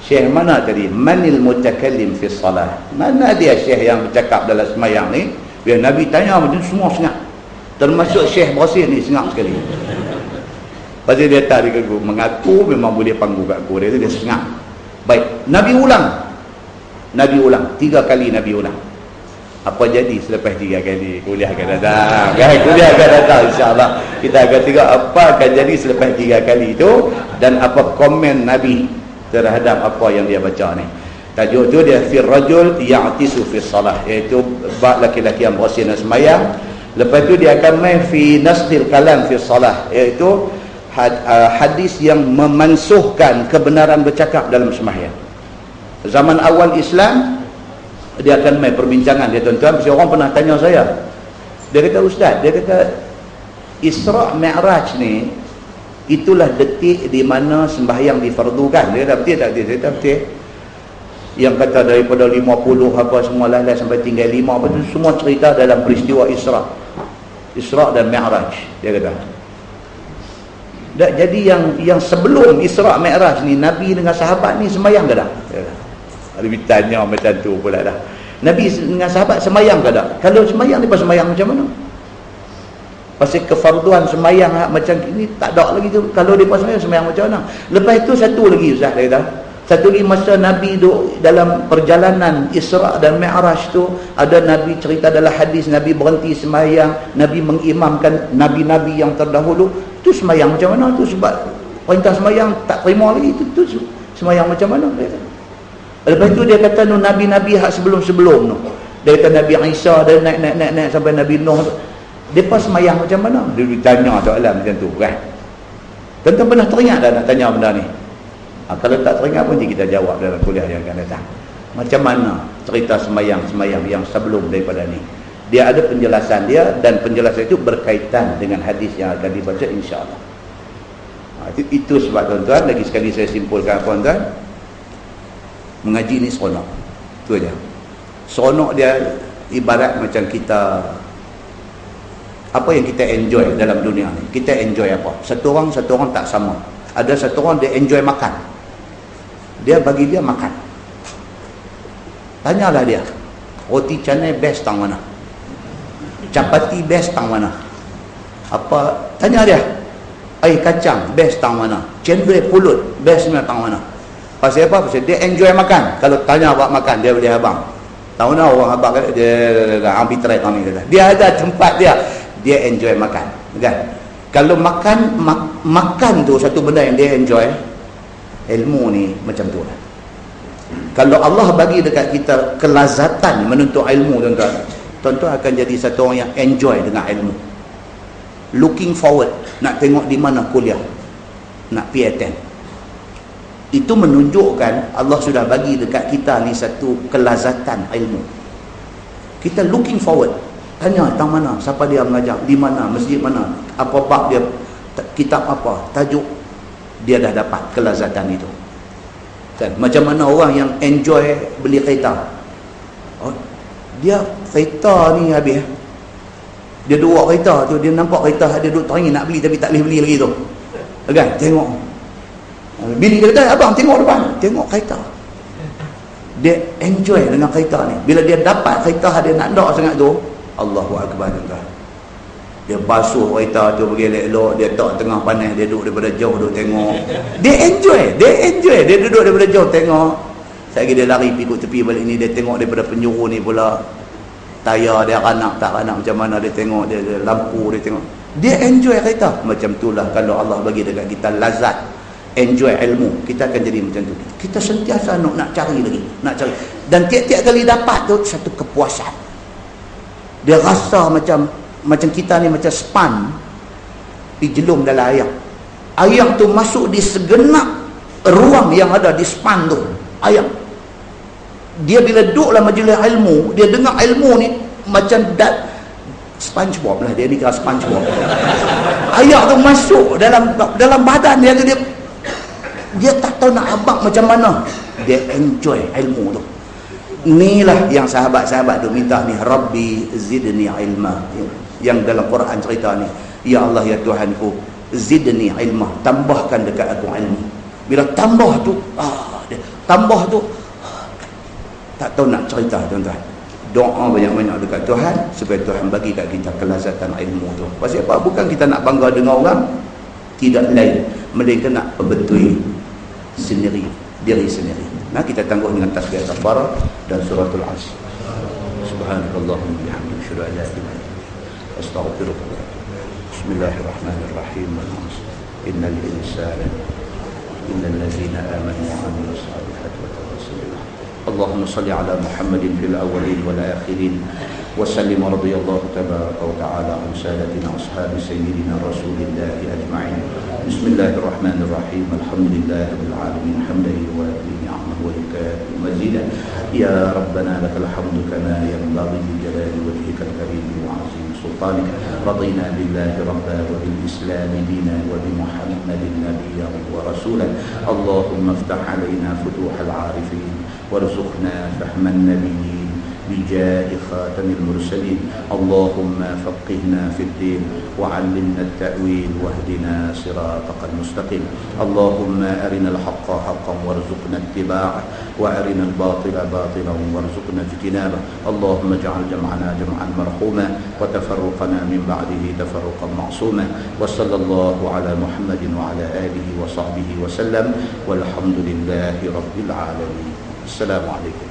Syekh mana tadi? Manil mutakallim fi salah? Mana dia syekh yang bercakap dalam sembahyang ni? Bila Nabi tanya macam semua sengak. Termasuk syekh bersin ni sengak sekali. Pasal dia tak mengaku memang boleh panggu kat aku. Dia sengak. Baik, Nabi ulang. Nabi ulang 3 kali, Nabi ulang. Apa jadi selepas 3 kali? Kuliah akan datang kan? Kuliah akan datang insyaAllah. Kita akan tengok apa akan jadi selepas 3 kali itu, dan apa komen Nabi terhadap apa yang dia baca ni. Tajuk tu dia fir rajul ya'tisu fi salah, iaitu bab laki-laki yang bersin dan sembahyang. Lepas tu dia akan main fi nasdil kalam fi salah, iaitu hadis yang memansuhkan kebenaran bercakap dalam sembahyang. Zaman awal Islam dia akan main perbincangan dia, tuan-tuan. Mesti orang pernah tanya saya, dia kata, ustaz, dia kata Isra' Mi'raj ni itulah detik di mana sembahyang difardukan. Dia kata betul tak? Dia kata betul. Yang kata daripada 50 apa semua lah sampai tinggal 5 apa tu, semua cerita dalam peristiwa Isra' dan Mi'raj, dia kata. Jadi yang sebelum Isra' Mi'raj ni, Nabi dengan sahabat ni sembahyang ke tak? Ada tanya macam tu pula dah. Nabi dengan sahabat sembahyang ke tak? Kalau sembahyang, dia sembahyang macam mana? Pasal kefarduan sembahyang macam ini tak ada lagi tu. Kalau dia sembahyang macam mana? Lepas itu satu lagi ustaz dia kata, satu lagi masa Nabi duduk dalam perjalanan Isra' dan Mi'raj tu, ada Nabi cerita dalam hadis, Nabi berhenti sembahyang, Nabi mengimamkan nabi-nabi yang terdahulu. Tu sembahyang macam mana tu? Sebab perintah sembahyang tak terima lagi. Tu sembahyang macam mana? Dia kata. Lepas tu dia kata nabi-nabi hak sebelum-sebelum tu. Dia kata Nabi Isa dan naik sampai Nabi Nuh. Depa sembahyang macam mana? Dia ditanya soalan macam tu kan. Tuan-tuan pernah teringat dah nak tanya benda ni? Kalau tak teringat pun kita jawab dalam kuliah yang akan datang. Macam mana cerita sembahyang yang sebelum daripada ni? Dia ada penjelasan dia, dan penjelasan itu berkaitan dengan hadis yang akan dibaca insya-Allah. Itu sebab tuan-tuan, lagi sekali saya simpulkan tuan-tuan, mengaji ni seronok. Tu aja. Seronok dia ibarat macam kita, apa yang kita enjoy dalam dunia ni. Kita enjoy apa? Satu orang tak sama. Ada satu orang dia enjoy makan. Dia bagi dia makan. Tanyalah dia, roti canai best tang mana? Capati best tang mana? Apa? Tanya dia, air kacang best tang mana? Cendol pulut best tang mana? Pasal apa? Pasal dia enjoy makan. Kalau tanya abang makan, dia boleh abang. Tahu tak orang abang kata, dia arbitrate kami kata. Dia ada tempat dia enjoy makan. Kan? Kalau makan tu satu benda yang dia enjoy, ilmu ni macam tu lah. Kalau Allah bagi dekat kita kelazatan menuntut ilmu, tuan-tuan akan jadi satu orang yang enjoy dengan ilmu. Looking forward, nak tengok di mana kuliah, nak pergi attend. Itu menunjukkan Allah sudah bagi dekat kita ni satu kelazatan ilmu. Kita looking forward. Tanya tang mana, siapa dia mengajar, di mana, masjid mana, apa bab dia, kitab apa, tajuk. Dia dah dapat kelazatan itu. Kan? Macam mana orang yang enjoy beli kereta. Oh, dia kereta ni habis. Dia duduk kereta tu, dia nampak kereta dia duduk teringin nak beli tapi tak boleh beli lagi tu. Kan? Tengok. Bini dia kata, abang tengok depan, tengok kereta. Dia enjoy dengan kereta ni. Bila dia dapat kereta dia nak sangat tu, Allahu Akbar tuan. Dia basuh kereta tu pergi elok-elok, dia tak tengah panas, dia duduk daripada jauh duduk tengok. Dia enjoy, dia duduk daripada jauh tengok. Sekali dia lari pikuk tepi balik ni, dia tengok daripada penjuru ni pula. Tayar dia ranak tak ranak macam mana, dia tengok, dia lampu dia tengok. Dia enjoy kereta. Macam itulah kalau Allah bagi dekat kita lazat enjoy ilmu, kita akan jadi macam tu. Kita sentiasa nak cari lagi, nak cari. Dan tiap-tiap kali dapat tu satu kepuasan. Dia rasa macam kita ni macam span dijelum dalam air. Air tu masuk di segenap ruang yang ada di span tu. Air. Dia bila duduk dalam majlis ilmu, dia dengar ilmu ni macam SpongeBob lah, dia ni kira SpongeBob. Air tu masuk dalam badan dia tu, dia tak tahu nak abang macam mana. Dia enjoy ilmu tu. Inilah yang sahabat-sahabat tu minta ni, Rabbi zidni ilma. Yang dalam Quran cerita ni, ya Allah ya Tuhanku, zidni ilma, tambahkan dekat aku ilmu. Bila tambah tu, tambah tu, tak tahu nak cerita tuan-tuan. Doa banyak-banyak dekat Tuhan supaya Tuhan bagi kat kita kelazatan ilmu tu. Pasal apa? Bukan kita nak bangga dengan orang, tidak lain, melainkan nak perbetul sendiri, diri sendiri. Nah, kita tangguh dengan tasbih kafarah dan suratul Asr. Subhanakallahumma bihamdika asyhadu an la ilaha illa anta astaghfiruka wa atubu ilaik. Bismillahirrahmanirrahim. Innal insana innal ladzina amanu wa 'amilus solihati wa tawassaw bil haqq. Allahumma shalli ala Muhammadin fil awwalin wal akhirin. وسلم رضي الله تبارك وتعالى عن سادتنا أصحاب سيدنا رسول الله أجمعين. بسم الله الرحمن الرحيم. الحمد لله رب العالمين حمدا يوافي نعمه ويكافئ مزيدا. يا ربنا لك الحمد كما ينبغي لجلال وجهك الكريم وعظيم سلطانك. رضينا بالله ربا وبالإسلام دينا وبمحمد نبيا ورسولا. اللهم افتح علينا فتوح العارفين وارزقنا فهم النبيين بجاه خاتم المرسلين. اللهم فقهنا في الدين وعلمنا التأويل واهدنا صراطك المستقيم. اللهم أرنا الحق حقا وارزقنا اتباعه وأرنا الباطل باطلا وارزقنا اجتنابه. اللهم اجعل جمعنا جمعا مرحوما وتفرقنا من بعده تفرقا معصوما. وصلى الله على محمد وعلى آله وصحبه وسلم والحمد لله رب العالمين. السلام عليكم.